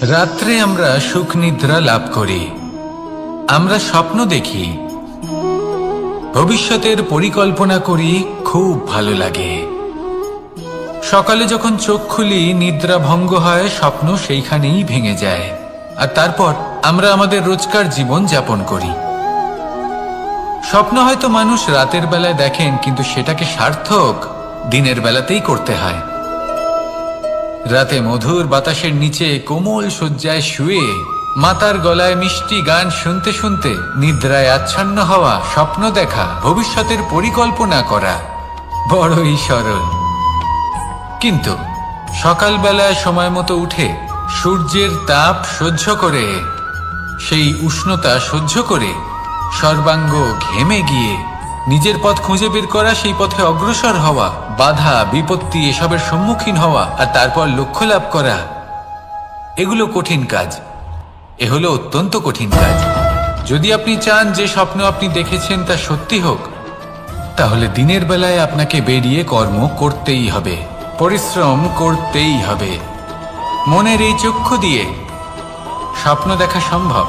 রাত্রে আমরা সুখ নিদ্রা লাভ করি, আমরা স্বপ্ন দেখি, ভবিষ্যতের পরিকল্পনা করি, খুব ভালো লাগে। সকালে যখন চোখ খুলি নিদ্রা ভঙ্গ হয়, স্বপ্ন সেইখানেই ভেঙে যায়, আর তারপর আমরা আমাদের রোজকার জীবন যাপন করি। স্বপ্ন হয়তো মানুষ রাতের বেলায় দেখেন, কিন্তু সেটাকে সার্থক দিনের বেলাতেই করতে হয়। রাতে মধুর বাতাসের নিচে কোমল শয্যায় শুয়ে মাতার গলায় মিষ্টি গান শুনতে শুনতে নিদ্রায় আচ্ছন্ন হওয়া, স্বপ্ন দেখা, ভবিষ্যতের পরিকল্পনা করা বড়ই সরল। কিন্তু সকালবেলায় সময় মতো উঠে সূর্যের তাপ সহ্য করে, সেই উষ্ণতা সহ্য করে সর্বাঙ্গ ঘেমে গিয়ে নিজের পথ খুঁজে বের করা, সেই পথে অগ্রসর হওয়া, বাধা বিপত্তি এসবের সম্মুখীন হওয়া, আর তারপর লক্ষ্য লাভ করা, এগুলো কঠিন কাজ। এ হলো অত্যন্ত কঠিন কাজ। যদি আপনি চান যে স্বপ্ন আপনি দেখেছেন তা সত্যি হোক, তাহলে দিনের বেলায় আপনাকে বেরিয়ে কর্ম করতেই হবে, পরিশ্রম করতেই হবে। মনের এই চক্ষু দিয়ে স্বপ্ন দেখা সম্ভব,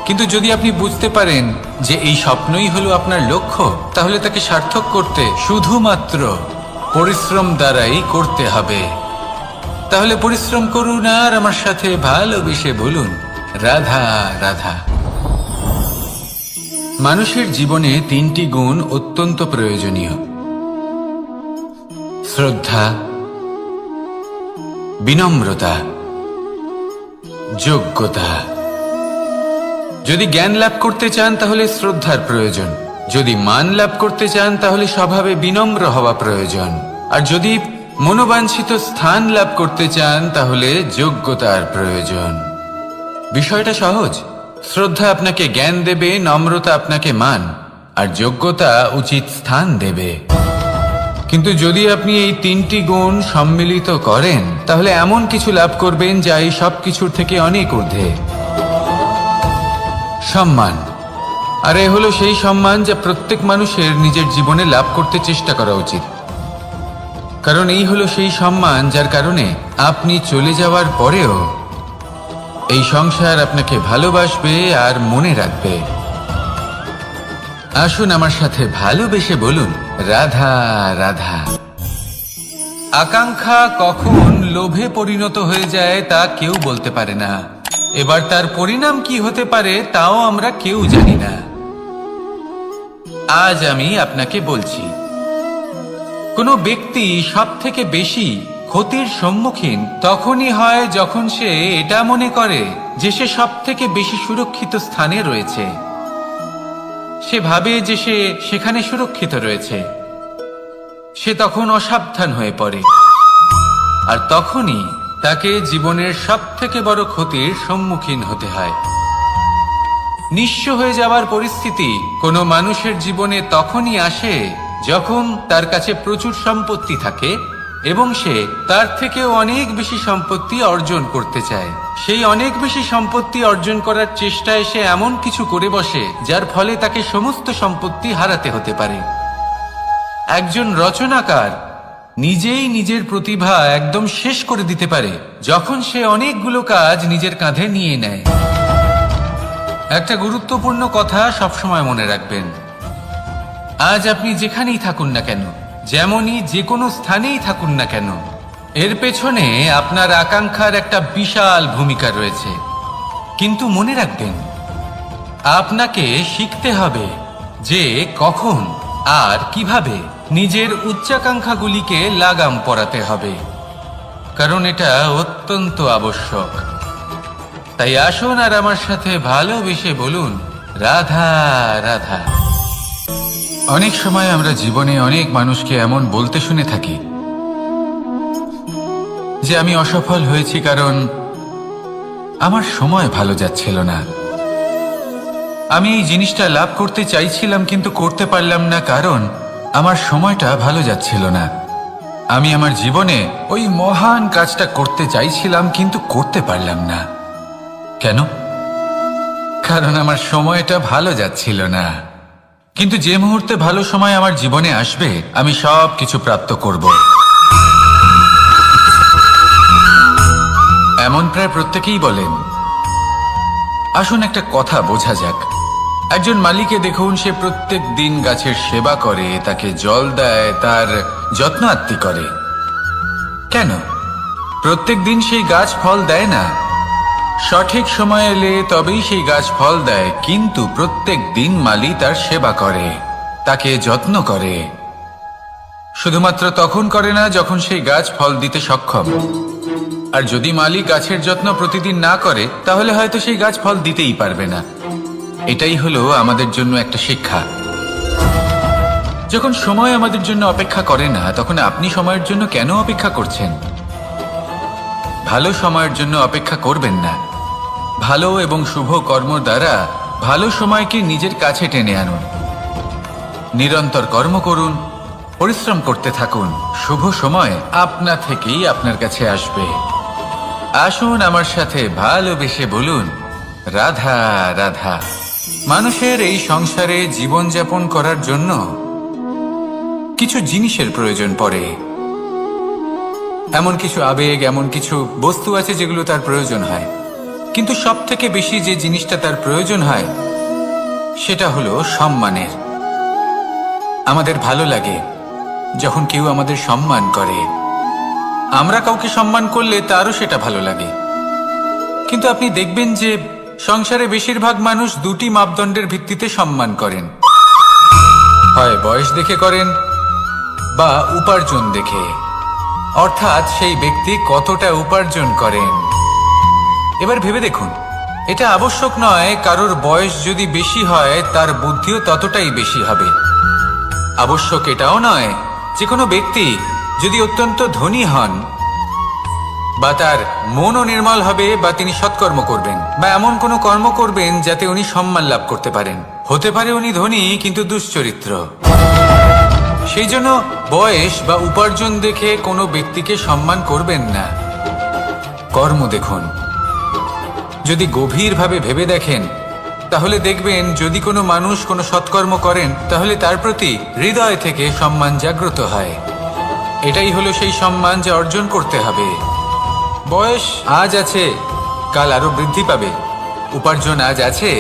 কিন্তু যদি আপনি বুঝতে পারেন যে এই স্বপ্নই হলো আপনার লক্ষ্য, তাহলে তাকে সার্থক করতে শুধুমাত্র পরিশ্রম দ্বারাই করতে হবে। তাহলে পরিশ্রম করুন আর আমার সাথে ভালোবেসে বলুন, রাধা রাধা। মানুষের জীবনে তিনটি গুণ অত্যন্ত প্রয়োজনীয়: শ্রদ্ধা, বিনম্রতা, যোগ্যতা। যদি জ্ঞান লাভ করতে চান তাহলে শ্রদ্ধার প্রয়োজন, যদি মান লাভ করতে চান তাহলে স্বভাবে বিনম্র হওয়া প্রয়োজন, আর যদি মনোবাঞ্ছিত স্থান লাভ করতে চান তাহলে যোগ্যতার প্রয়োজন। বিষয়টা সহজ। শ্রদ্ধা আপনাকে জ্ঞান দেবে, নম্রতা আপনাকে মান, আর যোগ্যতা উচিত স্থান দেবে। কিন্তু যদি আপনি এই তিনটি গুণ সম্মিলিত করেন, তাহলে এমন কিছু লাভ করবেন যা এই সব কিছুর থেকে অনেক ঊর্ধ্বে। সম্মান। আর এ হলো সেই সম্মান যা প্রত্যেক মানুষের নিজের জীবনে লাভ করতে চেষ্টা করা উচিত, কারণ এই হলো সেই সম্মান যার কারণে আপনি চলে যাওয়ার পরেও এই সংসার আপনাকে ভালোবাসবে আর মনে রাখবে। আসুন আমার সাথে ভালোবেসে বলুন, রাধা রাধা। আকাঙ্ক্ষা কখন লোভে পরিণত হয়ে যায় তা কেউ বলতে পারে না। এবার তার পরিণাম কি হতে পারে তাও আমরা কেউ জানি না। আজ আমি আপনাকে বলছি, কোনো ব্যক্তি সব থেকে বেশি ক্ষতির সম্মুখীন তখনই হয় যখন সে এটা মনে করে যে সে সব থেকে বেশি সুরক্ষিত স্থানে রয়েছে। সে ভাবে যে সে সেখানে সুরক্ষিত রয়েছে। সে তখন অসাবধান হয়ে পড়ে, আর তখনই তাকে জীবনের সব থেকে বড় ক্ষতির সম্মুখীন হতে হয়। নিঃস্ব হয়ে যাওয়ার পরিস্থিতি কোনো মানুষের জীবনে তখনই আসে যখন তার কাছে প্রচুর সম্পত্তি থাকে এবং সে তার থেকেও অনেক বেশি সম্পত্তি অর্জন করতে চায়। সেই অনেক বেশি সম্পত্তি অর্জন করার চেষ্টায় সে এমন কিছু করে বসে যার ফলে তাকে সমস্ত সম্পত্তি হারাতে হতে পারে। একজন রচনাকার নিজেই নিজের প্রতিভা একদম শেষ করে দিতে পারে যখন সে অনেকগুলো কাজ নিজের কাঁধে নিয়ে নেয়। একটা গুরুত্বপূর্ণ কথা সবসময় মনে রাখবেন, আজ আপনি যেখানেই থাকুন না কেন, যেমনই যে কোনো স্থানেই থাকুন না কেন, এর পেছনে আপনার আকাঙ্ক্ষার একটা বিশাল ভূমিকা রয়েছে। কিন্তু মনে রাখবেন, আপনাকে শিখতে হবে যে কখন আর কিভাবে নিজের উচ্চাকাঙ্ক্ষাগুলিকে লাগাম পরাতে হবে, কারণ এটা অত্যন্ত আবশ্যক। তাই আসুন আর আমার সাথে ভালোবেসে বলুন, রাধা রাধা। অনেক সময় আমরা জীবনে অনেক মানুষকে এমন বলতে শুনে থাকি যে আমি অসফল হয়েছি কারণ আমার সময় ভালো যাচ্ছিল না। আমি এই জিনিসটা লাভ করতে চাইছিলাম কিন্তু করতে পারলাম না কারণ আমার সময়টা ভালো যাচ্ছিল না। আমি আমার জীবনে ওই মহান কাজটা করতে চাইছিলাম কিন্তু করতে পারলাম না। কেন? কারণ আমার সময়টা ভালো যাচ্ছিল না। কিন্তু যে মুহূর্তে ভালো সময় আমার জীবনে আসবে, আমি সব কিছু প্রাপ্ত করব। এমন প্রায় প্রত্যেকেই বলেন। আসুন একটা কথা বোঝা যাক। একজন মালিকে দেখুন, সে প্রত্যেক দিন গাছের সেবা করে, তাকে জল দেয়, তার যত্ন আত্তি করে। কেন প্রত্যেক দিন সেই গাছ ফল দেয় না? সঠিক সময় এলে তবেই সেই গাছ ফল দেয়, কিন্তু প্রত্যেক দিন মালি তার সেবা করে, তাকে যত্ন করে। শুধুমাত্র তখন করে না যখন সেই গাছ ফল দিতে সক্ষম। আর যদি মালি গাছের যত্ন প্রতিদিন না করে, তাহলে হয়তো সেই গাছ ফল দিতেই পারবে না। এটাই হলো আমাদের জন্য একটা শিক্ষা। যখন সময় আমাদের জন্য অপেক্ষা করে না, তখন আপনি সময়ের জন্য কেন অপেক্ষা করছেন? ভালো সময়ের জন্য অপেক্ষা করবেন না। ভালো এবং শুভ কর্ম দ্বারা ভালো সময়কে নিজের কাছে টেনে আনুন। নিরন্তর কর্ম করুন, পরিশ্রম করতে থাকুন। শুভ সময় আপনা থেকেই আপনার কাছে আসবে। আসুন আমার সাথে ভালোবেসে বলুন, রাধা রাধা। মানুষের এই সংসারে জীবনযাপন করার জন্য কিছু জিনিসের প্রয়োজন পড়ে। এমন কিছু আবেগ, এমন কিছু বস্তু আছে যেগুলো তার প্রয়োজন হয়। কিন্তু সব থেকে বেশি যে জিনিসটা তার প্রয়োজন হয় সেটা হলো সম্মানের। আমাদের ভালো লাগে যখন কেউ আমাদের সম্মান করে। আমরা কাউকে সম্মান করলে তারও সেটা ভালো লাগে। কিন্তু আপনি দেখবেন যে সংসারে বেশিরভাগ মানুষ দুটি মাপদণ্ডের ভিত্তিতে সম্মান করেন। হয় বয়স দেখে করেন বা উপার্জন দেখে, অর্থাৎ সেই ব্যক্তি কতটা উপার্জন করেন। এবার ভেবে দেখুন, এটা আবশ্যক নয় কারোর বয়স যদি বেশি হয় তার বুদ্ধিও ততটাই বেশি হবে। আবশ্যক এটাও নয় যে কোনো ব্যক্তি যদি অত্যন্ত ধনী হন বা তার মনও নির্মল হবে বা তিনি সৎকর্ম করবেন বা এমন কোনো কর্ম করবেন যাতে উনি সম্মান লাভ করতে পারেন। হতে পারে উনি ধনী কিন্তু দুশ্চরিত্র। সেই জন্য বয়স বা উপার্জন দেখে কোনো ব্যক্তিকে সম্মান করবেন না। কর্ম দেখুন। যদি গভীরভাবে ভেবে দেখেন তাহলে দেখবেন যদি কোনো মানুষ কোনো সৎকর্ম করেন তাহলে তার প্রতি হৃদয় থেকে সম্মান জাগ্রত হয়। এটাই হলো সেই সম্মান যা অর্জন করতে হবে। বয়স আজ আছে, কাল আরো বৃদ্ধি পাবে। উপার্জন আজ আছে,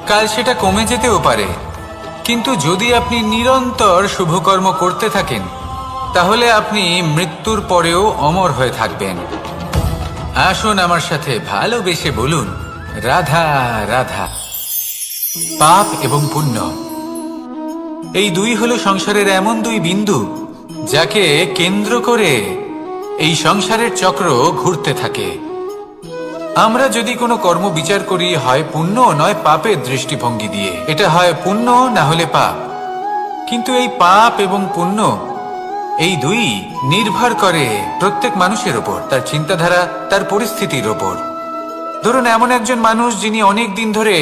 কাল সেটা কমে যেতেও পারে। কিন্তু যদি আপনি নিরন্তর শুভকর্ম করতে থাকেন তাহলে আপনি মৃত্যুর পরেও অমর হয়ে থাকবেন। আসুন আমার সাথে ভালোবেসে বলুন, রাধা রাধা। পাপ এবং পুণ্য, এই দুই হলো সংসারের এমন দুই বিন্দু যাকে কেন্দ্র করে এই সংসারের চক্র ঘুরতে থাকে। আমরা যদি কোনো কর্ম বিচার করি, হয় পুণ্য নয় পাপের দৃষ্টিভঙ্গি দিয়ে, এটা হয় পুণ্য না হলে পাপ। কিন্তু এই পাপ এবং পুণ্য এই দুই নির্ভর করে প্রত্যেক মানুষের ওপর, তার চিন্তাধারা, তার পরিস্থিতির ওপর। ধরুন এমন একজন মানুষ যিনি অনেক দিন ধরে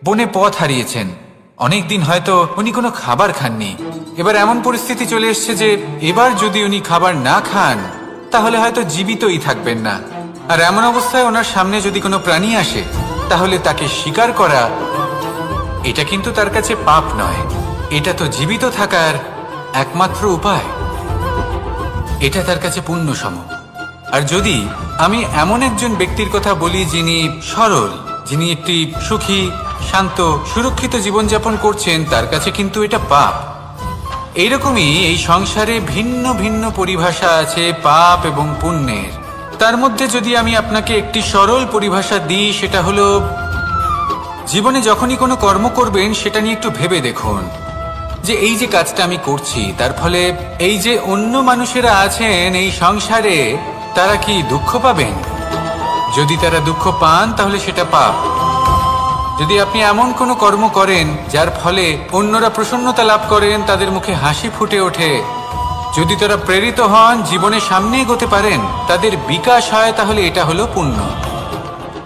বনে পথ হারিয়েছেন, অনেক দিন হয়তো উনি কোনো খাবার খাননি। এবার এমন পরিস্থিতি চলে এসছে যে এবার যদি উনি খাবার না খান তাহলে হয়তো জীবিতই থাকবেন না। আর এমন অবস্থায় ওনার সামনে যদি কোনো প্রাণী আসে তাহলে তাকে শিকার করা, এটা কিন্তু তার কাছে পাপ নয়। এটা তো জীবিত থাকার একমাত্র উপায়। এটা তার কাছে পুণ্য সম। আর যদি আমি এমন একজন ব্যক্তির কথা বলি যিনি সরল, যিনি একটি সুখী, শান্ত, সুরক্ষিত জীবনযাপন করছেন, তার কাছে কিন্তু এটা পাপ। এইরকমই এই সংসারে ভিন্ন ভিন্ন পরিভাষা আছে পাপ এবং পুণ্যের। তার মধ্যে যদি আমি আপনাকে একটি সরল পরিভাষা দিই, সেটা হলো জীবনে যখনই কোনো কর্ম করবেন সেটা নিয়ে একটু ভেবে দেখুন যে এই যে কাজটা আমি করছি তার ফলে এই যে অন্য মানুষেরা আছেন এই সংসারে, তারা কি দুঃখ পাবেন? যদি তারা দুঃখ পান তাহলে সেটা পাপ। যদি আপনি এমন কোনো কর্ম করেন যার ফলে অন্যরা প্রসন্নতা লাভ করেন, তাদের মুখে হাসি ফুটে ওঠে, যদি তারা প্রেরিত হন, জীবনে সামনে এগোতে পারেন, তাদের বিকাশ হয়, তাহলে এটা হলো পুণ্য।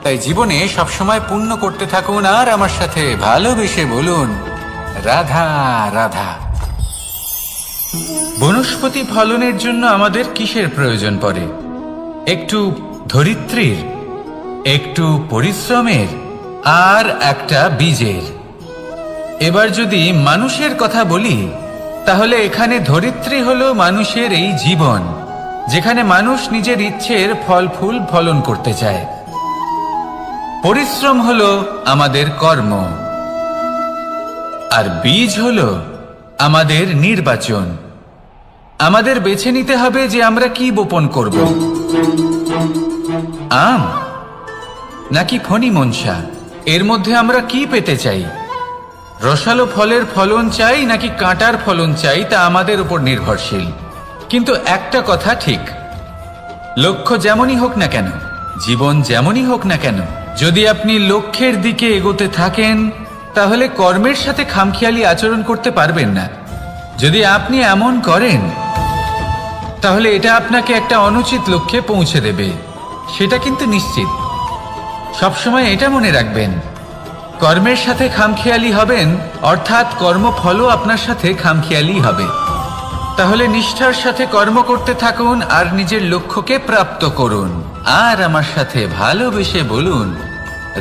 তাই জীবনে সবসময় পুণ্য করতে থাকুন আর আমার সাথে ভালোবেসে বলুন, রাধা রাধা। বনস্পতি ফলনের জন্য আমাদের কিসের প্রয়োজন পড়ে? একটু ধরিত্রীর, একটু পরিশ্রমের আর একটা বীজের। এবার যদি মানুষের কথা বলি তাহলে এখানে ধরিত্রী হলো মানুষের এই জীবন, যেখানে মানুষ নিজের ইচ্ছের ফল ফুল ফলন করতে চায়। পরিশ্রম হলো আমাদের কর্ম, আর বীজ হলো আমাদের নির্বাচন। আমাদের বেছে নিতে হবে যে আমরা কি বপন করব, আম নাকি ফণি মনসা। এর মধ্যে আমরা কি পেতে চাই? রসালো ফলের ফলন চাই নাকি কাঁটার ফলন চাই, তা আমাদের উপর নির্ভরশীল। কিন্তু একটা কথা ঠিক, লক্ষ্য যেমনই হোক না কেন, জীবন যেমনই হোক না কেন, যদি আপনি লক্ষ্যের দিকে এগোতে থাকেন তাহলে কর্মের সাথে খামখেয়ালি আচরণ করতে পারবেন না। যদি আপনি এমন করেন তাহলে এটা আপনাকে একটা অনুচিত লক্ষ্যে পৌঁছে দেবে, সেটা কিন্তু নিশ্চিত। সবসময় এটা মনে রাখবেন, কর্মের সাথে খামখেয়ালি হবেন অর্থাৎ কর্মফলও আপনার সাথে খামখেয়ালি হবে। তাহলে নিষ্ঠার সাথে কর্ম করতে থাকুন আর নিজের লক্ষ্যকে প্রাপ্ত করুন। আর আমার সাথে ভালোবেসে বলুন,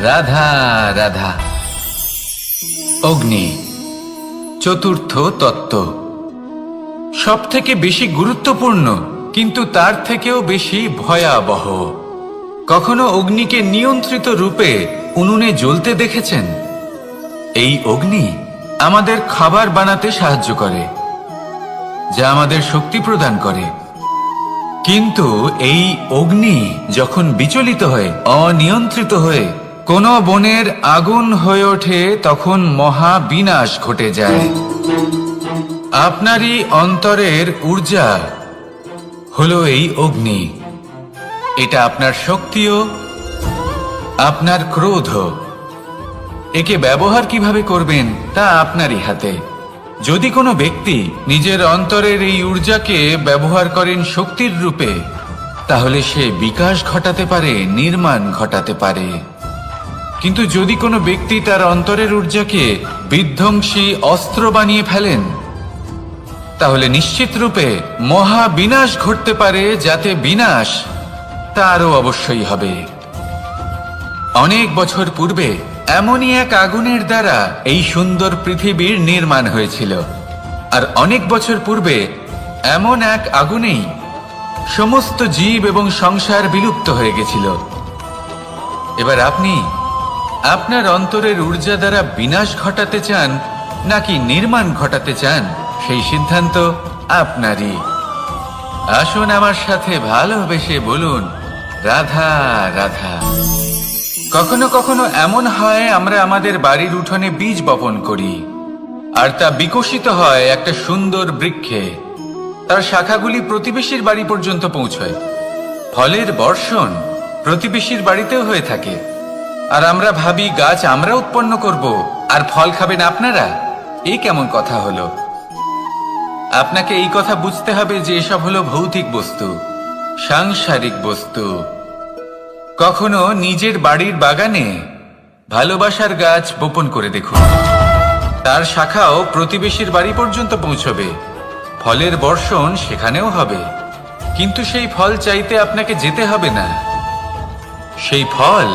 রাধা রাধা। অগ্নি চতুর্থ তত্ত্ব, সব থেকে বেশি গুরুত্বপূর্ণ কিন্তু তার থেকেও বেশি ভয়াবহ। কখনো অগ্নিকে নিয়ন্ত্রিত রূপে উনুনে জ্বলতে দেখেছেন? এই অগ্নি আমাদের খাবার বানাতে সাহায্য করে, যা আমাদের শক্তি প্রদান করে। কিন্তু এই অগ্নি যখন বিচলিত হয়ে, অনিয়ন্ত্রিত হয়ে কোনো বনের আগুন হয়ে ওঠে, তখন মহা বিনাশ ঘটে যায়। আপনারই অন্তরের ঊর্জা হলো এই অগ্নি। এটা আপনার শক্তিও, আপনার ক্রোধ। একে ব্যবহার কিভাবে করবেন তা আপনারই হাতে। যদি কোনো ব্যক্তি নিজের অন্তরের এই ঊর্জাকে ব্যবহার করেন শক্তির রূপে, তাহলে সে বিকাশ ঘটাতে পারে, নির্মাণ ঘটাতে পারে। কিন্তু যদি কোনো ব্যক্তি তার অন্তরের ঊর্জাকে বিধ্বংসী অস্ত্র বানিয়ে ফেলেন, তাহলে নিশ্চিত রূপে মহা বিনাশ ঘটতে পারে, যাতে বিনাশ তারও অবশ্যই হবে। অনেক বছর পূর্বে এমনই এক আগুনের দ্বারা এই সুন্দর পৃথিবীর নির্মাণ হয়েছিল। আর অনেক বছর পূর্বে এমন এক আগুনেই সমস্ত জীব এবং সংসার বিলুপ্ত হয়ে গেছিল। এবার আপনি আপনার অন্তরের ঊর্জা দ্বারা বিনাশ ঘটাতে চান নাকি নির্মাণ ঘটাতে চান, সেই সিদ্ধান্ত আপনারই। আসুন আমার সাথে ভালোবেসে বলুন, রাধা রাধা। কখনো কখনো এমন হয়, আমরা আমাদের বাড়ির উঠোনে বীজ বপন করি আর তা বিকশিত হয় একটা সুন্দর বৃক্ষে। তার শাখাগুলি প্রতিবেশীর বাড়ি পর্যন্ত পৌঁছয়। ফলের বর্ষণ প্রতিবেশীর বাড়িতেও হয়ে থাকে। আর আমরা ভাবি গাছ আমরা উৎপন্ন করব আর ফল খাবেন আপনারা। এই কেমন কথা হলো? আপনাকে এই কথা বুঝতে হবে যে এসব হলো ভৌতিক বস্তু, সাংসারিক বস্তু। কখনো নিজের বাড়ির বাগানে ভালোবাসার গাছ বপন করে দেখুন, তার শাখাও প্রতিবেশীর বাড়ি পর্যন্ত পৌঁছবে, ফলের বর্ষণ সেখানেও হবে। কিন্তু সেই ফল চাইতে আপনাকে যেতে হবে না, সেই ফল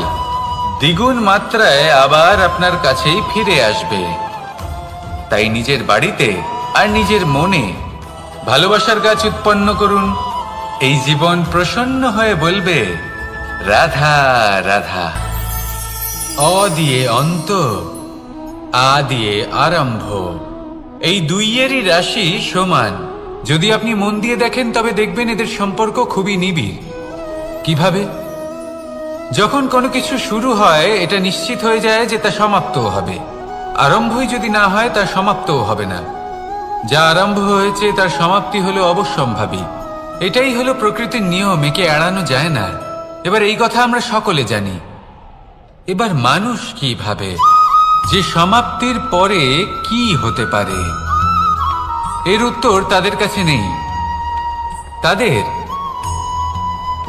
দ্বিগুণ মাত্রায় আবার আপনার কাছেই ফিরে আসবে। তাই নিজের বাড়িতে আর নিজের মনে ভালোবাসার গাছ উৎপন্ন করুন। এই জীবন প্রসন্ন হয়ে বলবে, রাধা রাধা। অ দিয়ে অন্ত, আ দিয়ে আরম্ভ, এই দুইয়েরই রাশি সমান। যদি আপনি মন দিয়ে দেখেন তবে দেখবেন এদের সম্পর্ক খুবই নিবিড়। কিভাবে? যখন কোনো কিছু শুরু হয় এটা নিশ্চিত হয়ে যায় যে তা সমাপ্তও হবে। আরম্ভই যদি না হয় তা সমাপ্তও হবে না। যা আরম্ভ হয়েছে তার সমাপ্তি হলো অবশ্যম্ভাবী। এটাই হলো প্রকৃতির নিয়ম, একে এড়ানো যায় না। এবার এই কথা আমরা সকলে জানি। এবার মানুষ কি ভাবে যে সমাপ্তির পরে কি হতে পারে, এর উত্তর তাদের কাছে নেই। তাদের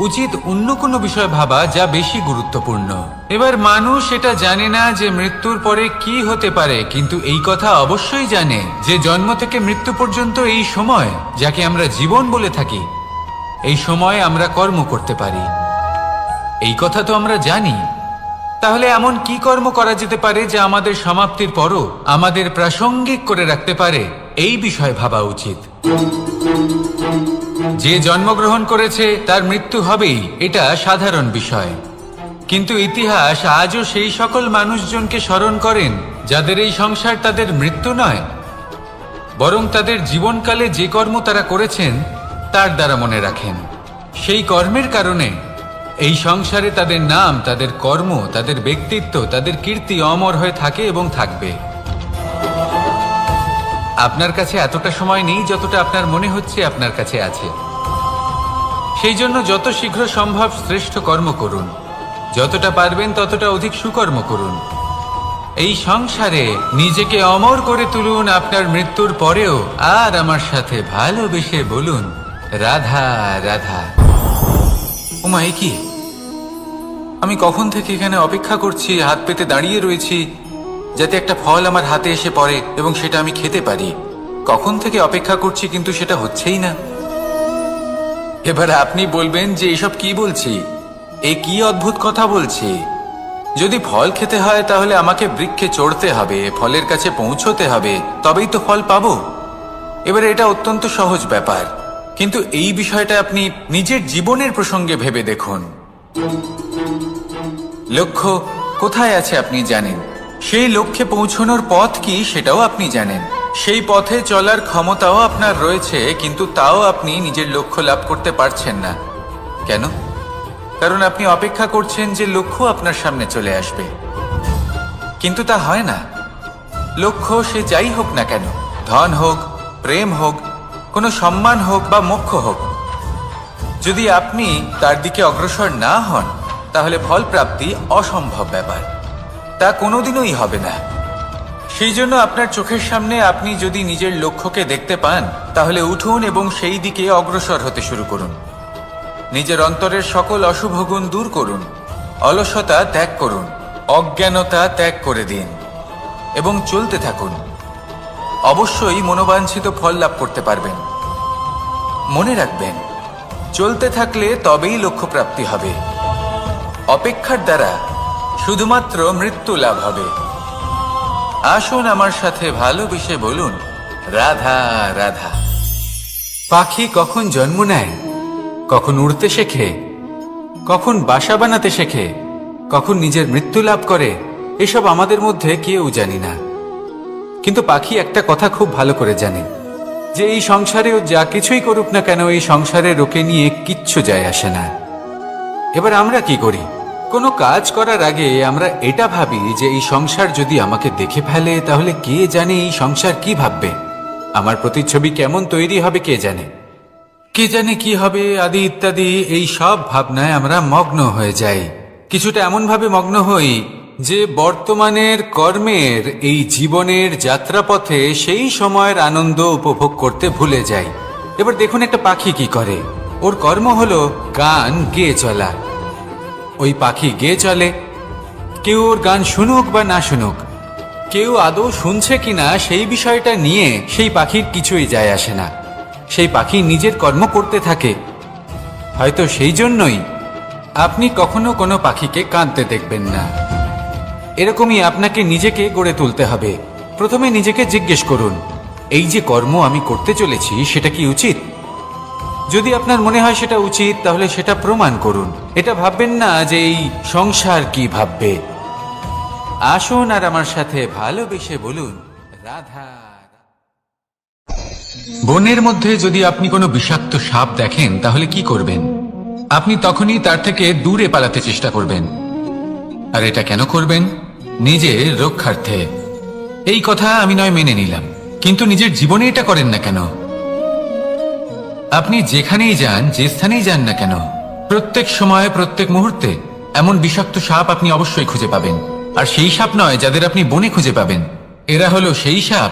উচিত অন্য কোনো বিষয় ভাবা যা বেশি গুরুত্বপূর্ণ। এবার মানুষ এটা জানে না যে মৃত্যুর পরে কি হতে পারে, কিন্তু এই কথা অবশ্যই জানে যে জন্ম থেকে মৃত্যু পর্যন্ত এই সময়, যাকে আমরা জীবন বলে থাকি, এই সময় আমরা কর্ম করতে পারি। এই কথা তো আমরা জানি। তাহলে এমন কি কর্ম করা যেতে পারে যা আমাদের সমাপ্তির পরও আমাদের প্রাসঙ্গিক করে রাখতে পারে, এই বিষয়ে ভাবা উচিত। যে জন্মগ্রহণ করেছে তার মৃত্যু হবেই, এটা সাধারণ বিষয়। কিন্তু ইতিহাস আজও সেই সকল মানুষজনকে স্মরণ করেন যাদের এই সংসার তাদের মৃত্যু নয়, বরং তাদের জীবনকালে যে কর্ম তারা করেছেন তার দ্বারা মনে রাখেন। সেই কর্মের কারণে এই সংসারে তাদের নাম, তাদের কর্ম, তাদের ব্যক্তিত্ব, তাদের কীর্তি অমর হয়ে থাকে এবং থাকবে। আপনার কাছে এতটা সময় নেই যতটা আপনার মনে হচ্ছে আপনার কাছে আছে। সেই জন্য যত শীঘ্র সম্ভব শ্রেষ্ঠ কর্ম করুন, যতটা পারবেন ততটা অধিক সুকর্ম করুন। এই সংসারে নিজেকে অমর করে তুলুন আপনার মৃত্যুর পরেও, আর আমার সাথে ভালোবেসে বলুন রাধা রাধা। ওমা, এ কি? আমি কখন থেকে এখানে অপেক্ষা করছি, হাত পেতে দাঁড়িয়ে রয়েছি যাতে একটা ফল আমার হাতে এসে পড়ে এবং সেটা আমি খেতে পারি। কখন থেকে অপেক্ষা করছি, কিন্তু সেটা হচ্ছেই না। এবার আপনি বলবেন যে এসব কি বলছি, এ কি অদ্ভুত কথা বলছি। যদি ফল খেতে হয় তাহলে আমাকে বৃক্ষে চড়তে হবে, ফলের কাছে পৌঁছতে হবে, তবেই তো ফল পাবো। এবারে এটা অত্যন্ত সহজ ব্যাপার, কিন্তু এই বিষয়টা আপনি নিজের জীবনের প্রসঙ্গে ভেবে দেখুন। লক্ষ্য কোথায় আছে আপনি জানেন, সেই লক্ষ্যে পৌঁছানোর পথ কি সেটাও আপনি জানেন, সেই পথে চলার ক্ষমতাও আপনার রয়েছে, কিন্তু তাও আপনি নিজের লক্ষ্য লাভ করতে পারছেন না। কেন? কারণ আপনি অপেক্ষা করছেন যে লক্ষ্য আপনার সামনে চলে আসবে, কিন্তু তা হয় না। লক্ষ্য সে যাই হোক না কেন, ধন হোক, প্রেম হোক, কোনো সম্মান হোক বা মোক্ষ হোক, যদি আপনি তার দিকে অগ্রসর না হন তাহলে ফল প্রাপ্তি অসম্ভব ব্যাপার, তা কোনোদিনই হবে না। সেই জন্য আপনার চোখের সামনে আপনি যদি নিজের লক্ষ্যকে দেখতে পান তাহলে উঠুন এবং সেই দিকে অগ্রসর হতে শুরু করুন। নিজের অন্তরের সকল অশুভ গুণ দূর করুন, অলসতা ত্যাগ করুন, অজ্ঞানতা ত্যাগ করে দিন এবং চলতে থাকুন। অবশ্যই মনোবাঞ্ছিত ফল লাভ করতে পারবেন। মনে রাখবেন, চলতে থাকলে তবেই লক্ষ্য প্রাপ্তি হবে। অপেক্ষার দ্বারা শুধুমাত্র মৃত্যু লাভ হবে। আসুন আমার সাথে ভালোবেসে বলুন রাধা রাধা। পাখি কখন জন্ম নেয়, কখন উড়তে শেখে, কখন বাসা বানাতে শেখে, কখন নিজের মৃত্যু লাভ করে, এসব আমাদের মধ্যে কেউ জানি না। কিন্তু পাখি একটা কথা খুব ভালো করে জানে, যে এই সংসারেও যা কিছুই করুক না কেন, এই সংসারের ওকে নিয়ে কিচ্ছু যায় আসে না। এবার আমরা কি করি? কোনো কাজ করার আগে আমরা এটা ভাবি যে এই সংসার যদি আমাকে দেখে ফেলে তাহলে কে জানে এই সংসার কি ভাববে, আমার প্রতিচ্ছবি কেমন তৈরি হবে কে জানে, কে জানে কি হবে আদি ইত্যাদি। এই সব ভাবনায় আমরা মগ্ন হয়ে যাই। কিছুটা এমন ভাবে মগ্ন হই যে বর্তমানের কর্মের এই জীবনের যাত্রাপথে সেই সময়ের আনন্দ উপভোগ করতে ভুলে যাই। এবার দেখুন একটা পাখি কি করে, ওর কর্ম হলো গান গেয়ে চলা। ওই পাখি গেয়ে চলে, কেউ ওর গান শুনুক বা না শুনুক, কেউ আদৌ শুনছে কিনা সেই বিষয়টা নিয়ে সেই পাখির কিছুই যায় আসে না। সেই পাখি নিজের কর্ম করতে থাকে। হয়তো সেই জন্যই আপনি কখনো কোনো পাখিকে কাঁদতে দেখবেন না। এরকমই আপনাকে নিজেকে গড়ে তুলতে হবে। প্রথমে নিজেকে জিজ্ঞেস করুন, এই যে কর্ম আমি করতে চলেছি সেটা কি উচিত? যদি আপনার মনে হয় সেটা উচিত তাহলে সেটা প্রমাণ করুন। এটা ভাববেন না যে এই সংসার কি ভাববে। আসুন আর আমার সাথে ভালোবেসে বলুন রাধা। বনের মধ্যে যদি আপনি কোনো বিষাক্ত সাপ দেখেন তাহলে কি করবেন? আপনি তখনই তার থেকে দূরে পালাতে চেষ্টা করবেন। আর এটা কেন করবেন? নিজের রক্ষার্থে। এই কথা আমি নয় মেনে নিলাম, কিন্তু নিজের জীবনে এটা করেন না কেন? আপনি যেখানেই যান, যে স্থানেই যান না কেন, প্রত্যেক সময় প্রত্যেক মুহূর্তে এমন বিষাক্ত সাপ আপনি অবশ্যই খুঁজে পাবেন। আর সেই সাপ নয় যাদের আপনি বনে খুঁজে পাবেন, এরা হলো সেই সাপ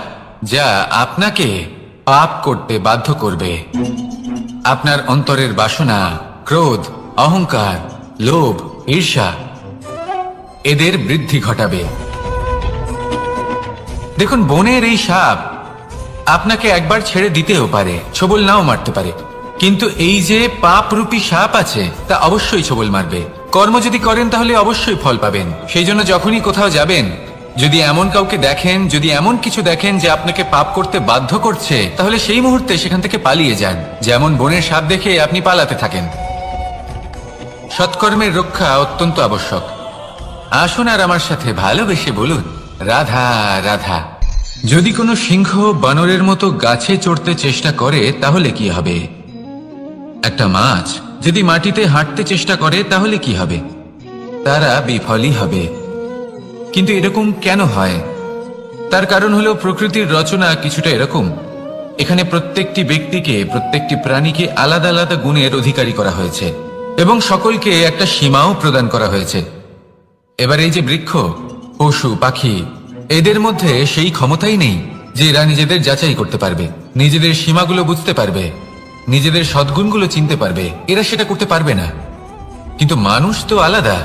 যা আপনাকে পাপ করতে বাধ্য করবে। আপনার অন্তরের বাসনা, ক্রোধ, অহংকার, লোভ, ঈর্ষা এদের বৃদ্ধি ঘটাবে। দেখুন, বনের এই সাপ আপনাকে একবার ছেড়ে দিতেও পারে, ছোবল নাও মারতে পারে, কিন্তু এই যে পাপরূপী সাপ আছে তা অবশ্যই ছোবল মারবে। কর্ম যদি করেন তাহলে অবশ্যই ফল পাবেন। সেই জন্য যখনই কোথাও যাবেন যদি এমন কাউকে দেখেন, যদি এমন কিছু দেখেন যে আপনাকে পাপ করতে বাধ্য করছে, তাহলে সেই মুহূর্তে সেখান থেকে পালিয়ে যান। যেমন বনের সাপ দেখে আপনি পালাতে থাকেন। সৎকর্মের রক্ষা অত্যন্ত আবশ্যক। আসুন আর আমার সাথে ভালোবেসে বলুন, রাধা রাধা। যদি কোনো সিংহ বানরের মতো গাছে চড়তে চেষ্টা করে তাহলে কি হবে? একটা মাছ যদি মাটিতে হাঁটতে চেষ্টা করে তাহলে কি হবে? তারা বিফলই হবে। কিন্তু এরকম কেন হয়? তার কারণ হলো প্রকৃতির রচনা কিছুটা এরকম। এখানে প্রত্যেকটি ব্যক্তিকে, প্রত্যেকটি প্রাণীকে আলাদা আলাদা গুণের অধিকারী করা হয়েছে এবং সকলকে একটা সীমাও প্রদান করা হয়েছে। এবার এই যে বৃক্ষ, পশু, পাখি, এদের মধ্যে সেই ক্ষমতাই নেই যে এরা নিজেদের যাচাই করতে পারবে, নিজেদের সীমাগুলো বুঝতে পারবে, নিজেদের সদ্গুণগুলো চিনতে পারবে। এরা সেটা করতে পারবে না। কিন্তু মানুষ তো আলাদা।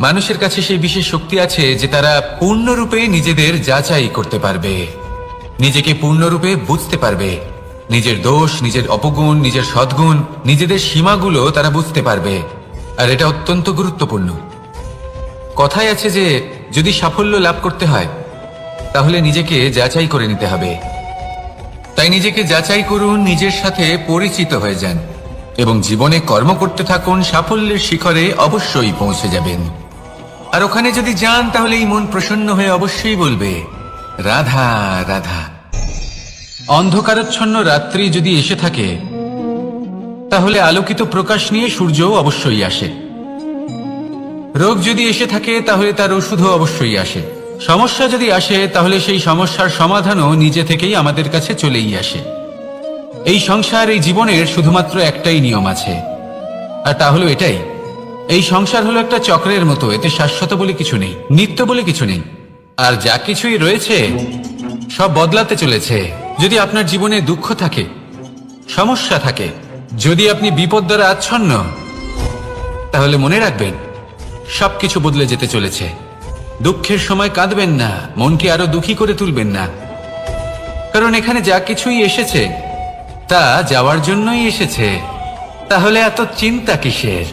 মানুষের কাছে সেই বিশেষ শক্তি আছে যে তারা পূর্ণরূপে নিজেদের যাচাই করতে পারবে, নিজেকে পূর্ণরূপে বুঝতে পারবে, নিজের দোষ, নিজের অপগুণ, নিজের সদ্গুণ, নিজেদের সীমাগুলো তারা বুঝতে পারবে। আর এটা অত্যন্ত গুরুত্বপূর্ণ। কথায় আছে যে যদি সাফল্য লাভ করতে হয় তাহলে নিজেকে যাচাই করে নিতে হবে। তাই নিজেকে যাচাই করুন, নিজের সাথে পরিচিত হয়ে যান এবং জীবনে কর্ম করতে থাকুন। সাফল্যের শিখরে অবশ্যই পৌঁছে যাবেন। আর ওখানে যদি যান তাহলে এই মন প্রসন্ন হয়ে অবশ্যই বলবে, রাধা রাধা। অন্ধকারাচ্ছন্ন রাত্রি যদি এসে থাকে তাহলে আলোকিত প্রকাশ নিয়ে সূর্যও অবশ্যই আসে। রোগ যদি এসে থাকে তাহলে তার ওষুধও অবশ্যই আসে। সমস্যা যদি আসে তাহলে সেই সমস্যার সমাধানও নিজে থেকেই আমাদের কাছে চলেই আসে। এই সংসার, এই জীবনের শুধুমাত্র একটাই নিয়ম আছে, আর তা হলো এটাই, এই সংসার হলো একটা চক্রের মতো। এতে শাশ্বত বলে কিছু নেই, নিত্য বলে কিছু নেই। আর যা কিছুই রয়েছে সব বদলাতে চলেছে। যদি আপনার জীবনে দুঃখ থাকে, সমস্যা থাকে, যদি আপনি বিপদ দ্বারা আচ্ছন্ন, তাহলে মনে রাখবেন সবকিছু বদলে যেতে চলেছে। দুঃখের সময় কাঁদবেন না, মনকে আরো দুঃখী করে তুলবেন না, কারণ এখানে যা কিছুই এসেছে তা যাওয়ার জন্যই এসেছে। তাহলে এত চিন্তা কিসের?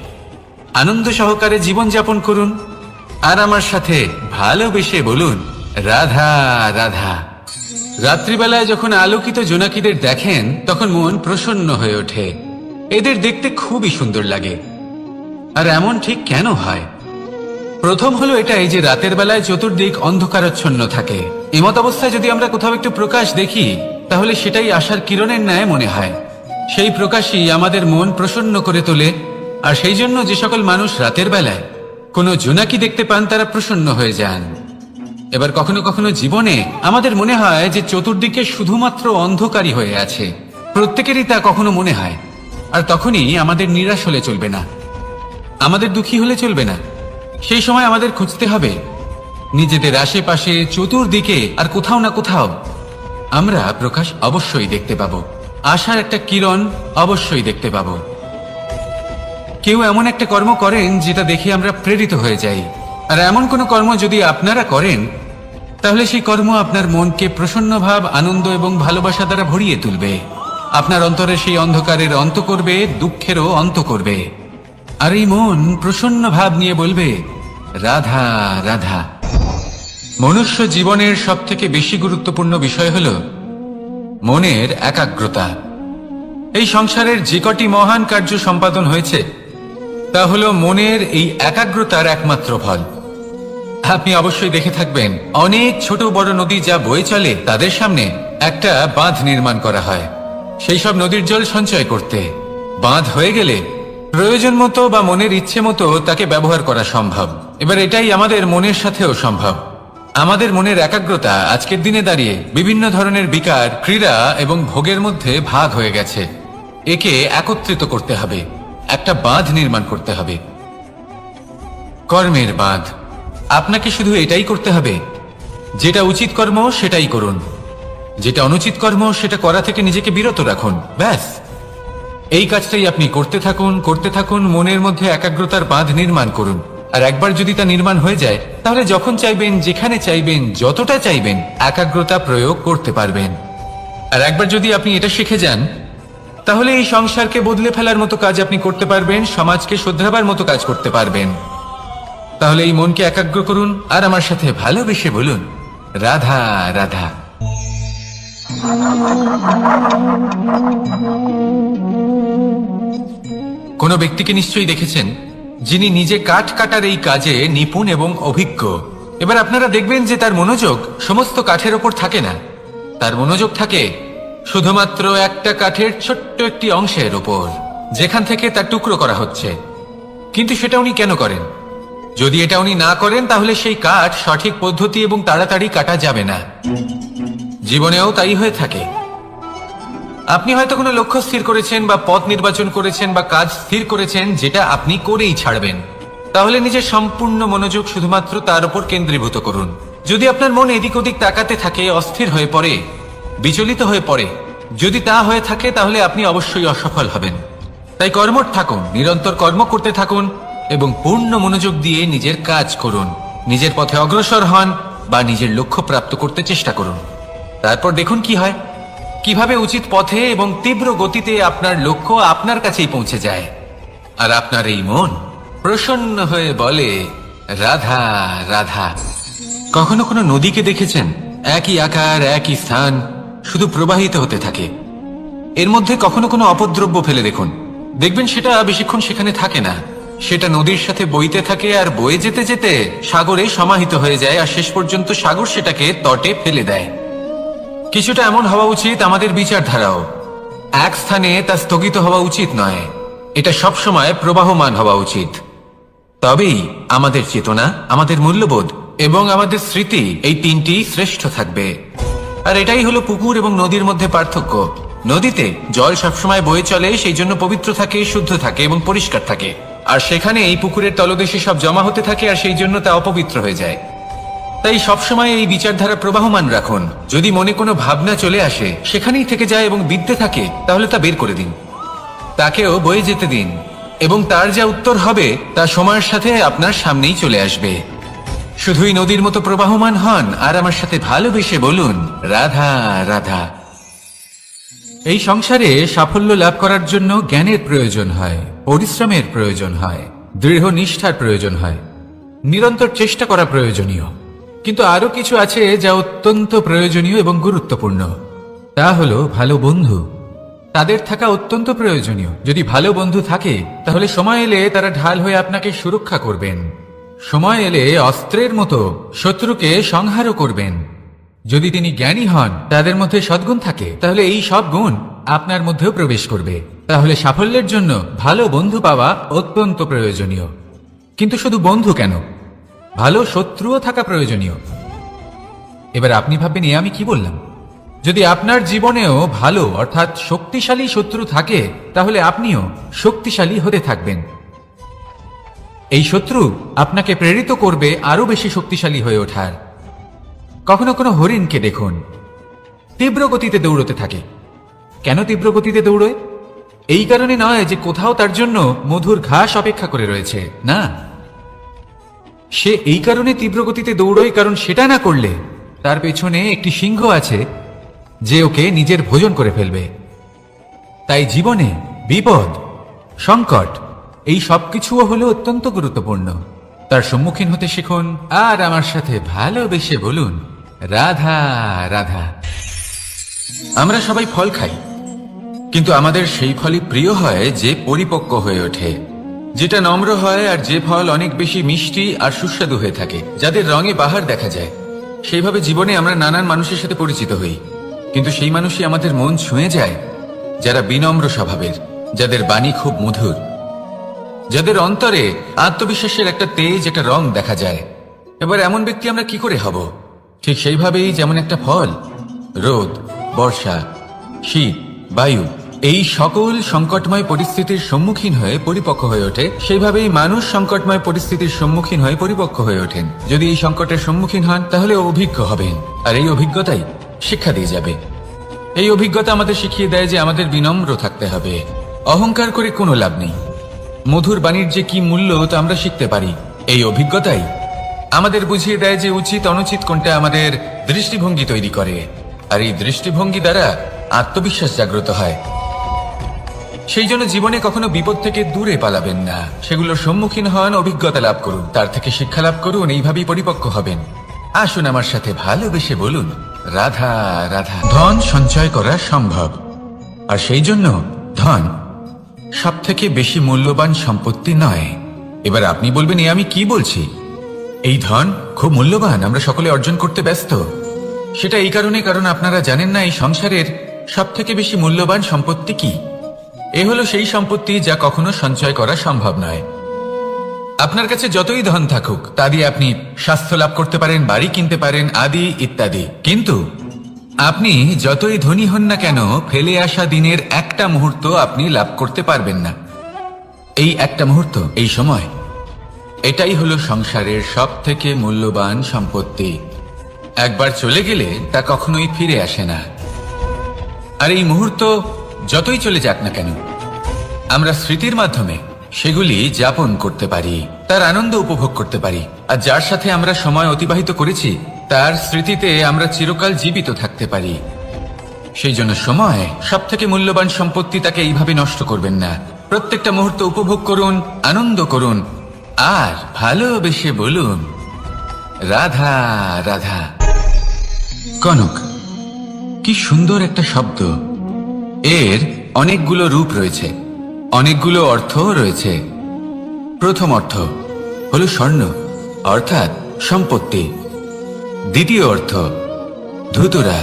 আনন্দ সহকারে জীবন যাপন করুন আর আমার সাথে ভালোবেসে বলুন, রাধা রাধা। রাত্রিবেলায় যখন আলোকিত জোনাকিদের দেখেন তখন মন প্রসন্ন হয়ে ওঠে। এদের দেখতে খুবই সুন্দর লাগে। আর এমন ঠিক কেন হয়? প্রথম হলো এটাই যে রাতের বেলায় চতুর্দিক অন্ধকারাচ্ছন্ন থাকে। এমত অবস্থায় যদি আমরা কোথাও একটু প্রকাশ দেখি তাহলে সেটাই আশার কিরণের ন্যায় মনে হয়। সেই প্রকাশই আমাদের মন প্রসন্ন করে তোলে। আর সেই জন্য যে সকল মানুষ রাতের বেলায় কোনো জোনাকি দেখতে পান তারা প্রসন্ন হয়ে যান। এবার কখনো কখনো জীবনে আমাদের মনে হয় যে চতুর্দিকে শুধুমাত্র অন্ধকারই হয়ে আছে। প্রত্যেকেরই তা কখনো মনে হয়। আর তখনই আমাদের নিরাশ হলে চলবে না, আমাদের দুঃখী হলে চলবে না। সেই সময় আমাদের খুঁজতে হবে নিজেদের আশেপাশে, চতুর্দিকে আর কোথাও না কোথাও আমরা প্রকাশ অবশ্যই দেখতে পাবো, আশার একটা কিরণ অবশ্যই দেখতে পাবো। কেউ এমন একটা কর্ম করেন যেটা দেখে আমরা প্রেরিত হয়ে যাই। আর এমন কোনো কর্ম যদি আপনারা করেন তাহলে সেই কর্ম আপনার মনকে প্রসন্ন ভাব, আনন্দ এবং ভালোবাসা দ্বারা ভরিয়ে তুলবে। আপনার অন্তরে সেই অন্ধকারের অন্ত করবে, দুঃখেরও অন্ত করবে। আর এই মন প্রসন্ন ভাব নিয়ে বলবে, রাধা রাধা। মনুষ্য জীবনের সবথেকে বেশি গুরুত্বপূর্ণ বিষয় হল মনের একাগ্রতা। এই সংসারের যে কটি মহান কার্য সম্পাদন হয়েছে তা হলো মনের এই একাগ্রতার একমাত্র ফল। আপনি অবশ্যই দেখে থাকবেন অনেক ছোট বড় নদী যা বয়ে চলে তাদের সামনে একটা বাঁধ নির্মাণ করা হয় সেই সব নদীর জল সঞ্চয় করতে। বাঁধ হয়ে গেলে প্রয়োজন মতো বা মনের ইচ্ছে মতো তাকে ব্যবহার করা সম্ভব। এবার এটাই আমাদের মনের সাথেও সম্ভব। আমাদের মনের একাগ্রতা আজকের দিনে দাঁড়িয়ে বিভিন্ন ধরনের বিকার, ক্রীড়া এবং ভোগের মধ্যে ভাগ হয়ে গেছে। একে একত্রিত করতে হবে, একটা বাঁধ নির্মাণ করতে হবে, কর্মের বাঁধ। আপনাকে শুধু এটাই করতে হবে, যেটা উচিত কর্ম সেটাই করুন, যেটা অনুচিত কর্ম সেটা করা থেকে নিজেকে বিরত রাখুন। ব্যাস, এই কাজটাই আপনি করতে থাকুন, করতে থাকুন। মনের মধ্যে একাগ্রতার বাঁধ নির্মাণ করুন। আর একবার যদি তা নির্মাণ হয়ে যায় তাহলে যখন চাইবেন, যেখানে চাইবেন, যতটা চাইবেন একাগ্রতা প্রয়োগ করতে পারবেন। আর একবার যদি আপনি এটা শিখে যান তাহলে এই সংসারকে বদলে ফেলার মতো কাজ আপনি করতে পারবেন, সমাজকে শোধরাবার মতো কাজ করতে পারবেন। তাহলে এই মনকে একাগ্র করুন আর আমার সাথে ভালোবেসে বলুন, রাধা রাধা। কোনো ব্যক্তিকে নিশ্চয়ই দেখেছেন যিনি নিজে কাঠ কাটার এই কাজে নিপুণ এবং অভিজ্ঞ। এবার আপনারা দেখবেন যে তার মনোযোগ সমস্ত কাঠের ওপর থাকে না, তার মনোযোগ থাকে শুধুমাত্র একটা কাঠের ছোট্ট একটি অংশের ওপর, যেখান থেকে তার টুকরো করা হচ্ছে। কিন্তু সেটা উনি কেন করেন? যদি এটা উনি না করেন তাহলে সেই কাঠ সঠিক পদ্ধতি এবং তাড়াতাড়ি কাটা যাবে না। জীবনেও তাই হয়ে থাকে। আপনি হয়তো কোনো লক্ষ্য স্থির করেছেন বা পথ নির্বাচন করেছেন বা কাজ স্থির করেছেন যেটা আপনি করেই ছাড়বেন। তাহলে নিজের সম্পূর্ণ মনোযোগ শুধুমাত্র তার উপর কেন্দ্রীভূত করুন। যদি আপনার মন এদিক ওদিক তাকাতে থাকে, অস্থির হয়ে পড়ে, বিচলিত হয়ে পড়ে, যদি তা হয়ে থাকে তাহলে আপনি অবশ্যই অসফল হবেন। তাই কর্মঠ থাকুন, নিরন্তর কর্ম করতে থাকুন এবং পূর্ণ মনোযোগ দিয়ে নিজের কাজ করুন। নিজের পথে অগ্রসর হন বা নিজের লক্ষ্য প্রাপ্ত করতে চেষ্টা করুন। তারপর দেখুন কি হয়, কিভাবে উচিত পথে এবং তীব্র গতিতে আপনার লক্ষ্য আপনার কাছেই পৌঁছে যায়। আর আপনার এই মন প্রসন্ন হয়ে বলে, রাধা রাধা। কখনো কোনো নদীকে দেখেছেন? একই আকার, একই স্থান, শুধু প্রবাহিত হতে থাকে। এর মধ্যে কখনো কোনো অপদ্রব্য ফেলে দেখুন, দেখবেন সেটা বেশিক্ষণ সেখানে থাকে না। সেটা নদীর সাথে বইতে থাকে আর বয়ে যেতে যেতে সাগরে সমাহিত হয়ে যায়, আর শেষ পর্যন্ত সাগর সেটাকে তটে ফেলে দেয়। কিছুটা এমন হওয়া উচিত আমাদের বিচারধারাও। এক স্থানে তা স্থগিত হওয়া উচিত নয়, এটা সবসময় প্রবাহমান হওয়া উচিত। তবেই আমাদের চেতনা, আমাদের মূল্যবোধ এবং আমাদের স্মৃতি, এই তিনটি শ্রেষ্ঠ থাকবে। আর এটাই হলো পুকুর এবং নদীর মধ্যে পার্থক্য। নদীতে জল সবসময় বয়ে চলে, সেই জন্য পবিত্র থাকে, শুদ্ধ থাকে এবং পরিষ্কার থাকে। আর সেখানে এই পুকুরের তলদেশে সব জমা হতে থাকে, আর সেই জন্য তা অপবিত্র হয়ে যায়। তাই সবসময় এই বিচারধারা প্রবাহমান রাখুন। যদি মনে কোনো ভাবনা চলে আসে, সেখানেই থেকে যায় এবং বিদ্যে থাকে, তাহলে তা বের করে দিন, তাকেও বয়ে যেতে দিন, এবং তার যা উত্তর হবে তা সময়ের সাথে আপনার সামনেই চলে আসবে। শুধুই নদীর মতো প্রবাহমান হন আর আমার সাথে ভালোবেসে বলুন, রাধা রাধা। এই সংসারে সাফল্য লাভ করার জন্য জ্ঞানের প্রয়োজন হয়, পরিশ্রমের প্রয়োজন হয়, দৃঢ় নিষ্ঠার প্রয়োজন হয়, নিরন্তর চেষ্টা করা প্রয়োজনীয়। কিন্তু আরো কিছু আছে যা অত্যন্ত প্রয়োজনীয় এবং গুরুত্বপূর্ণ। তা হলো ভালো বন্ধু। তাদের থাকা অত্যন্ত প্রয়োজনীয়। যদি ভালো বন্ধু থাকে তাহলে সময় এলে তারা ঢাল হয়ে আপনাকে সুরক্ষা করবেন। সময় এলে অস্ত্রের মতো শত্রুকে সংহারও করবেন। যদি তিনি জ্ঞানী হন, তাদের মধ্যে সদ্গুণ থাকে, তাহলে এই সব গুণ আপনার মধ্যেও প্রবেশ করবে। তাহলে সাফল্যের জন্য ভালো বন্ধু পাওয়া অত্যন্ত প্রয়োজনীয়। কিন্তু শুধু বন্ধু কেন, ভালো শত্রুও থাকা প্রয়োজনীয়। এবার আপনি ভাববেন, আমি কি বললাম? যদি আপনার জীবনেও ভালো অর্থাৎ শক্তিশালী শত্রু থাকে, তাহলে আপনিও শক্তিশালী হতে থাকবেন। এই শত্রু আপনাকে প্রেরিত করবে আরো বেশি শক্তিশালী হয়ে ওঠার। কখনো কোনো হরিণকে দেখুন, তীব্র গতিতে দৌড়তে থাকে। কেন তীব্র গতিতে দৌড়য়? এই কারণে নয় যে কোথাও তার জন্য মধুর ঘাস অপেক্ষা করে রয়েছে, না। সে এই কারণে তীব্র গতিতে দৌড়য় কারণ সেটা না করলে তার পেছনে একটি সিংহ আছে যে ওকে নিজের ভোজন করে ফেলবে। তাই জীবনে বিপদ, সংকট, এই সবকিছুও হলো অত্যন্ত গুরুত্বপূর্ণ। তার সম্মুখীন হতে শিখুন আর আমার সাথে ভালোবেসে বলুন, রাধা রাধা। আমরা সবাই ফল খাই, কিন্তু আমাদের সেই ফলই প্রিয় হয় যে পরিপক্ক হয়ে ওঠে, যেটা নম্র হয়, আর যে ফল অনেক বেশি মিষ্টি আর সুস্বাদু হয়ে থাকে, যাদের রঙে বাহার দেখা যায়। সেইভাবে জীবনে আমরা নানান মানুষের সাথে পরিচিত হই, কিন্তু সেই মানুষই আমাদের মন ছুঁয়ে যায় যারা বিনম্র স্বভাবের, যাদের বাণী খুব মধুর, যাদের অন্তরে আত্মবিশ্বাসের একটা তেজ, একটা রং দেখা যায়। এবার এমন ব্যক্তি আমরা কি করে হব? ঠিক সেইভাবেই যেমন একটা ফল রোদ, বর্ষা, শীত, বায়ু, এই সকল সংকটময় পরিস্থিতির সম্মুখীন হয়ে পরিপক্ক হয়ে ওঠে, সেইভাবেই মানুষ সংকটময় পরিস্থিতির সম্মুখীন হয়ে পরিপক্ক হয়ে ওঠেন। যদি এই সংকটের সম্মুখীন হন তাহলে অভিজ্ঞ হবেন, আর এই অভিজ্ঞতাই শিক্ষা দিয়ে যাবে। এই অভিজ্ঞতা আমাদের শিখিয়ে দেয় যে আমাদের বিনম্র থাকতে হবে। অহংকার করে কোনো লাভ নেই। মধুর বাণীর যে কি মূল্য তা আমরা শিখতে পারি। এই অভিজ্ঞতাই আমাদের বুঝিয়ে দেয় যে উচিত অনুচিত কোনটা, আমাদের দৃষ্টিভঙ্গি তৈরি করে, আর এই দৃষ্টিভঙ্গি দ্বারা আত্মবিশ্বাস জাগ্রত হয়। সেই জন্য জীবনে কখনো বিপদ থেকে দূরে পালাবেন না, সেগুলোর সম্মুখীন হন, অভিজ্ঞতা লাভ করুন, তার থেকে শিক্ষা লাভ করুন, এইভাবেই পরিপক্ক হবেন। আসুন আমার সাথে ভালোবেসে বলুন, রাধা রাধা। ধন সঞ্চয় করা সম্ভব, আর সেই জন্য ধন সব থেকে বেশি মূল্যবান সম্পত্তি নয়। এবার আপনি বলবেন, এ আমি কি বলছি? এই ধন খুব মূল্যবান, আমরা সকলে অর্জন করতে ব্যস্ত। সেটা এই কারণে, কারণ আপনারা জানেন না এই সংসারের সব থেকে বেশি মূল্যবান সম্পত্তি কি। এ হলো সেই সম্পত্তি যা কখনো সঞ্চয় করা সম্ভব নয়। আপনার কাছে যতই ধন থাকুক তা দিয়ে আপনি স্বাস্থ্য লাভ করতে পারেন, বাড়ি কিনতে পারেন, আদি ইত্যাদি, কিন্তু আপনি যতই ধনী হন না কেন, ফেলে আসা দিনের একটা মুহূর্ত আপনি লাভ করতে পারবেন না। এই একটা মুহূর্ত, এই সময়, এটাই হলো সংসারের সব থেকে মূল্যবান সম্পত্তি। একবার চলে গেলে তা কখনোই ফিরে আসে না। আর এই মুহূর্ত যতই চলে যাক না কেন, আমরা স্মৃতির মাধ্যমে সেগুলি যাপন করতে পারি, তার আনন্দ উপভোগ করতে পারি। আর যার সাথে আমরা সময় অতিবাহিত করেছি তার স্মৃতিতে আমরা চিরকাল জীবিত থাকতে পারি। সেই জন্য সময় সব থেকে মূল্যবান সম্পত্তি, তাকে এইভাবে নষ্ট করবেন না। প্রত্যেকটা মুহূর্ত উপভোগ করুন, আনন্দ করুন, আর ভালোবেসে বলুন, রাধা রাধা। কনক, কি সুন্দর একটা শব্দ। এর অনেকগুলো রূপ রয়েছে, অনেকগুলো অর্থ রয়েছে। প্রথম অর্থ হলো স্বর্ণ, অর্থাৎ সম্পত্তি। দ্বিতীয় অর্থ ধুতুরা,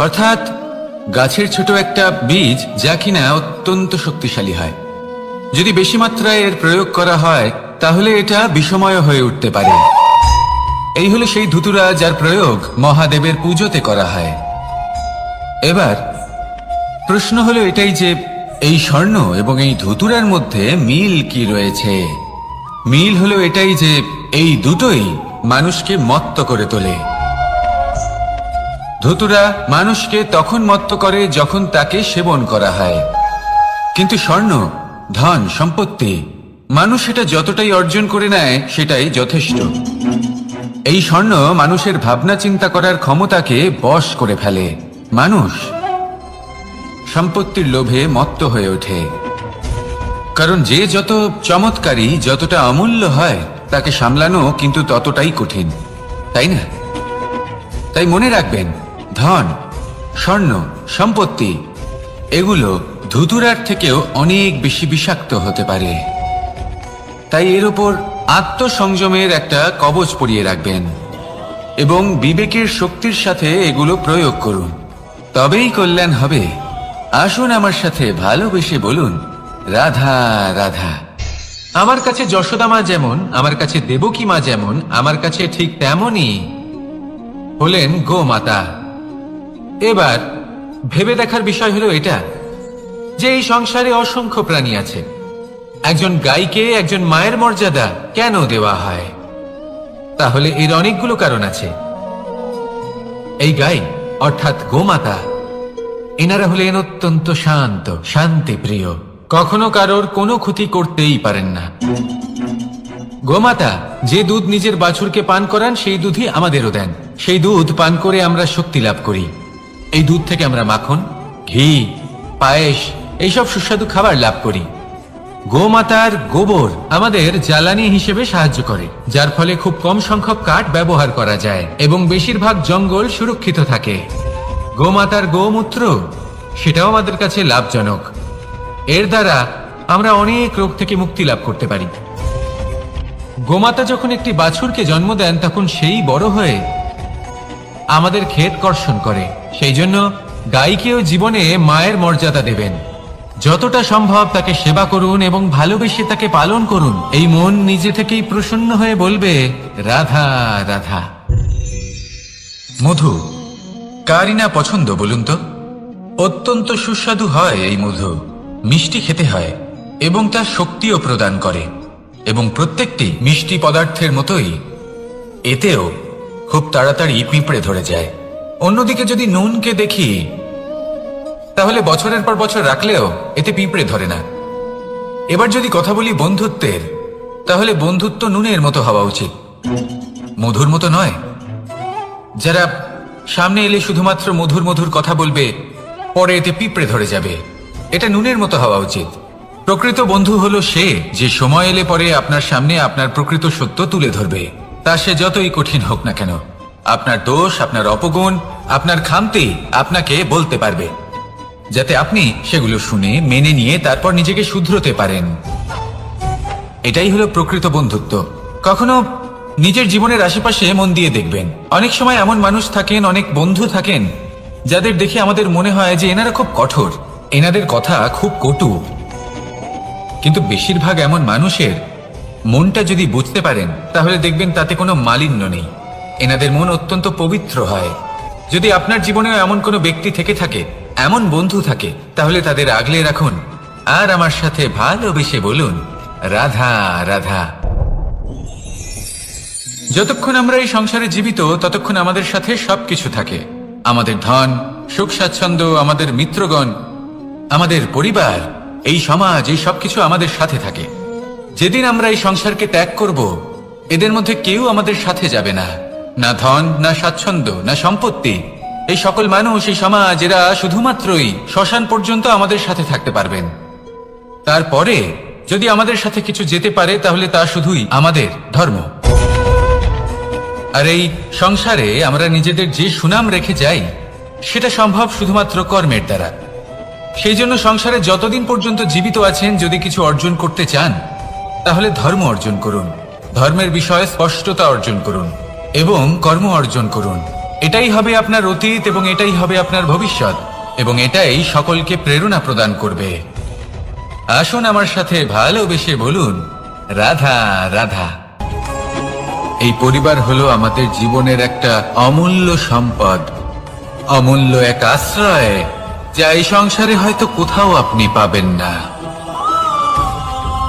অর্থাৎ গাছের ছোট একটা বীজ, যা কিনা অত্যন্ত শক্তিশালী হয়। যদি বেশি মাত্রায় এর প্রয়োগ করা হয় তাহলে এটা বিষময় হয়ে উঠতে পারে। এই হলো সেই ধুতুরা যার প্রয়োগ মহাদেবের পুজোতে করা হয়। এবার প্রশ্ন হলো এটাই যে এই স্বর্ণ এবং এই ধুতুরার মধ্যে মিল কি রয়েছে। মিল হলো এটাই যে এই দুটোই মানুষকে মত্ত করে তোলে। ধুতুরা মানুষকে তখন মত্ত করে যখন তাকে সেবন করা হয়, কিন্তু স্বর্ণ, ধন, সম্পত্তি, মানুষ সেটা যতটাই অর্জন করে নেয় সেটাই যথেষ্ট। এই স্বর্ণ মানুষের ভাবনা চিন্তা করার ক্ষমতাকে বশ করে ফেলে। মানুষ সম্পত্তির লোভে মত্ত হয়ে ওঠে, কারণ যে যত চমৎকারী, যতটা অমূল্য হয় তাকে সামলানো কিন্তু ততটাই কঠিন, তাই না? তাই মনে রাখবেন, ধন, স্বর্ণ, সম্পত্তি এগুলো ধুতুরার থেকেও অনেক বেশি বিষাক্ত হতে পারে। তাই এর উপর আত্মসংযমের একটা কবচ পরিয়ে রাখবেন এবং বিবেকের শক্তির সাথে এগুলো প্রয়োগ করুন, তবেই কল্যাণ হবে। আসুন আমার সাথে ভালোবেসে বলুন, রাধা রাধা। আমার কাছে যশোদা মা যেমন, আমার কাছে দেবকী মা যেমন, আমার কাছে ঠিক তেমনই হলেন গোমাতা। এবার ভেবে দেখার বিষয় হলো এটা যে এই সংসারে অসংখ্য প্রাণী আছে, একজন গাইকে একজন মায়ের মর্যাদা কেন দেওয়া হয়? তাহলে এর অনেকগুলো কারণ আছে। এই গাই অর্থাৎ গোমাতা, এনারা হলেন অত্যন্ত শান্ত, শান্তিপ্রিয়, কখনো কারোর কোনো ক্ষতি করতেই পারেন না। গোমাতা যে দুধ নিজের বাছুরকে পান করান সেই দুধই আমাদেরও দেন। সেই দুধ পান করে আমরা শক্তি লাভ করি। এই দুধ থেকে আমরা মাখন, ঘি, পায়েস, এইসব সুস্বাদু খাবার লাভ করি। গোমাতার গোবর আমাদের জ্বালানি হিসেবে সাহায্য করে, যার ফলে খুব কম সংখ্যক কাঠ ব্যবহার করা যায় এবং বেশিরভাগ জঙ্গল সুরক্ষিত থাকে। গোমাতার গোমূত্র, সেটাও আমাদের কাছে লাভজনক। এর দ্বারা আমরা অনেক রোগ থেকে মুক্তি লাভ করতে পারি। গোমাতা যখন একটি বাছুরকে জন্ম দেন তখন সেই বড় হয়ে আমাদের ক্ষেত কর্ষণ করে। সেই জন্য গাইকেও জীবনে মায়ের মর্যাদা দেবেন। যতটা সম্ভব তাকে সেবা করুন এবং ভালোবেসে তাকে পালন করুন। এই মন নিজে থেকেই প্রসন্ন হয়ে বলবে, রাধা রাধা। মধু কারই না পছন্দ বলুন তো? অত্যন্ত সুস্বাদু হয় এই মধু, মিষ্টি খেতে হয় এবং তা শক্তিও প্রদান করে। এবং প্রত্যেকটি মিষ্টি পদার্থের মতোই এতেও খুব তাড়াতাড়ি পিঁপড়ে ধরে যায়। অন্যদিকে যদি নুনকে দেখি তাহলে বছরের পর বছর রাখলেও এতে পিঁপড়ে ধরে না। এবার যদি কথা বলি বন্ধুত্বের, তাহলে বন্ধুত্ব নুনের মতো হওয়া উচিত, মধুর মতো নয়। যারা সামনে এলে শুধুমাত্র মধুর মধুর কথা বলবে, পরে এতে পিঁপড়ে ধরে যাবে, এটা নুনের মতো হওয়া উচিত। প্রকৃত বন্ধু হলো সে যে সময় এলে পরে আপনার সামনে আপনার প্রকৃত সত্য তুলে ধরবে, তা সে যতই কঠিন হোক না কেন। আপনার দোষ, আপনার অপগুণ, আপনার খামতি আপনাকে বলতে পারবে, যাতে আপনি সেগুলো শুনে মেনে নিয়ে তারপর নিজেকে শুধরোতে পারেন। এটাই হলো প্রকৃত বন্ধুত্ব। কখনো নিজের জীবনের আশেপাশে মন দিয়ে দেখবেন, অনেক সময় এমন মানুষ থাকেন, অনেক বন্ধু থাকেন যাদের দেখে আমাদের মনে হয় যে এনারা খুব কঠোর, এনাদের কথা খুব কটু। কিন্তু বেশিরভাগ এমন মানুষের মনটা যদি বুঝতে পারেন তাহলে দেখবেন তাতে কোনো মালিন্য নেই, এনাদের মন অত্যন্ত পবিত্র হয়। যদি আপনার জীবনেও এমন কোনো ব্যক্তি থেকে থাকে, এমন বন্ধু থাকে, তাহলে তাদের আগলে রাখুন আর আমার সাথে ভালোবেসে বলুন, রাধা রাধা। যতক্ষণ আমরা এই সংসারে জীবিত ততক্ষণ আমাদের সাথে সবকিছু থাকে, আমাদের ধন, সুখ স্বাচ্ছন্দ্য, আমাদের মিত্রগণ, আমাদের পরিবার, এই সমাজ, এই সবকিছু আমাদের সাথে থাকে। যেদিন আমরা এই সংসারকে ত্যাগ করব, এদের মধ্যে কেউ আমাদের সাথে যাবে না, না ধন, না স্বাচ্ছন্দ্য, না সম্পত্তি। এই সকল মানুষ, এই সমাজ, এরা শুধুমাত্রই শ্মশান পর্যন্ত আমাদের সাথে থাকতে পারবেন। তারপরে যদি আমাদের সাথে কিছু যেতে পারে তাহলে তা শুধুই আমাদের ধর্ম। আর এই সংসারে আমরা নিজেদের যে সুনাম রেখে যাই সেটা সম্ভব শুধুমাত্র কর্মের দ্বারা। সেই জন্য সংসারে যতদিন পর্যন্ত জীবিত আছেন, যদি কিছু অর্জন করতে চান তাহলে ধর্ম অর্জন করুন, ধর্মের বিষয়ে স্পষ্টতা অর্জন করুন এবং কর্ম অর্জন করুন। এটাই হবে আপনার অতীত এবং এটাই হবে আপনার ভবিষ্যৎ, এবং এটাই সকলকে প্রেরণা প্রদান করবে। আসুন আমার সাথে ভালোবেসে বলুন, রাধা রাধা। এই পরিবার হলো আমাদের জীবনের একটা অমূল্য সম্পদ, অমূল্য এক আশ্রয়, যা এই সংসারে হয়তো কোথাও আপনি পাবেন না।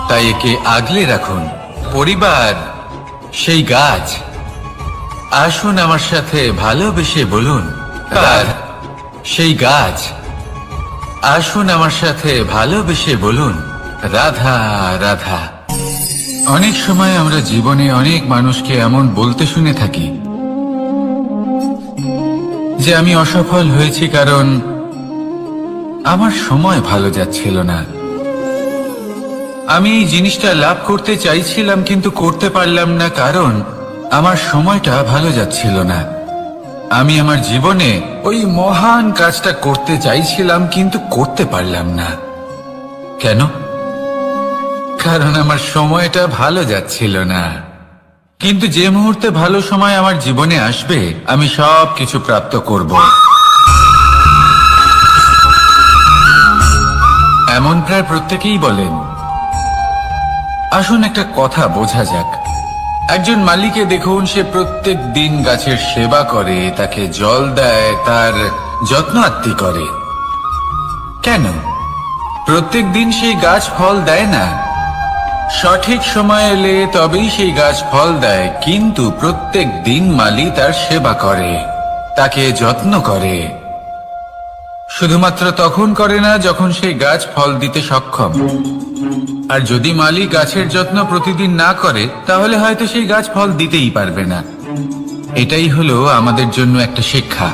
তাই একে আগলে রাখুন। পরিবার সেই গাছ। আসুন আমার সাথে ভালোবেসে বলুন, আর সেই গাছ। আসুন আমার সাথে ভালোবেসে বলুন, রাধা রাধা। অনেক সময় আমরা জীবনে অনেক মানুষকে এমন বলতে শুনে থাকি যে আমি অসফল হয়েছি কারণ আমার সময় ভালো যাচ্ছিল না, আমি এই জিনিসটা লাভ করতে চাইছিলাম কিন্তু করতে পারলাম না কারণ আমার সময়টা ভালো যাচ্ছিল না, আমি আমার জীবনে ওই মহান কাজটা করতে চাইছিলাম কিন্তু করতে পারলাম না। কেন? কারণ আমার সময়টা ভালো যাচ্ছিল না। কিন্তু যে মুহূর্তে ভালো সময় আমার জীবনে আসবে, আমি সব কিছু প্রাপ্ত করব। এমন প্রায় প্রত্যেকেই বলেন। আসুন একটা কথা বোঝা যাক। একজন মালিকে দেখুন, সে প্রত্যেক দিন গাছের সেবা করে, তাকে জল দেয়, তার যত্ন আত্তি করে। কেন? প্রত্যেক দিন সেই গাছ ফল দেয় না। সঠিক সময় এলে তবেই সেই গাছ ফল দেয়, কিন্তু প্রত্যেক দিন মালি তার সেবা করে, তাকে যত্ন করে। শুধুমাত্র তখন করে না যখন সেই গাছ ফল দিতে সক্ষম। আর যদি মালি গাছের যত্ন প্রতিদিন না করে তাহলে হয়তো সেই গাছ ফল দিতেই পারবে না। এটাই হলো আমাদের জন্য একটা শিক্ষা।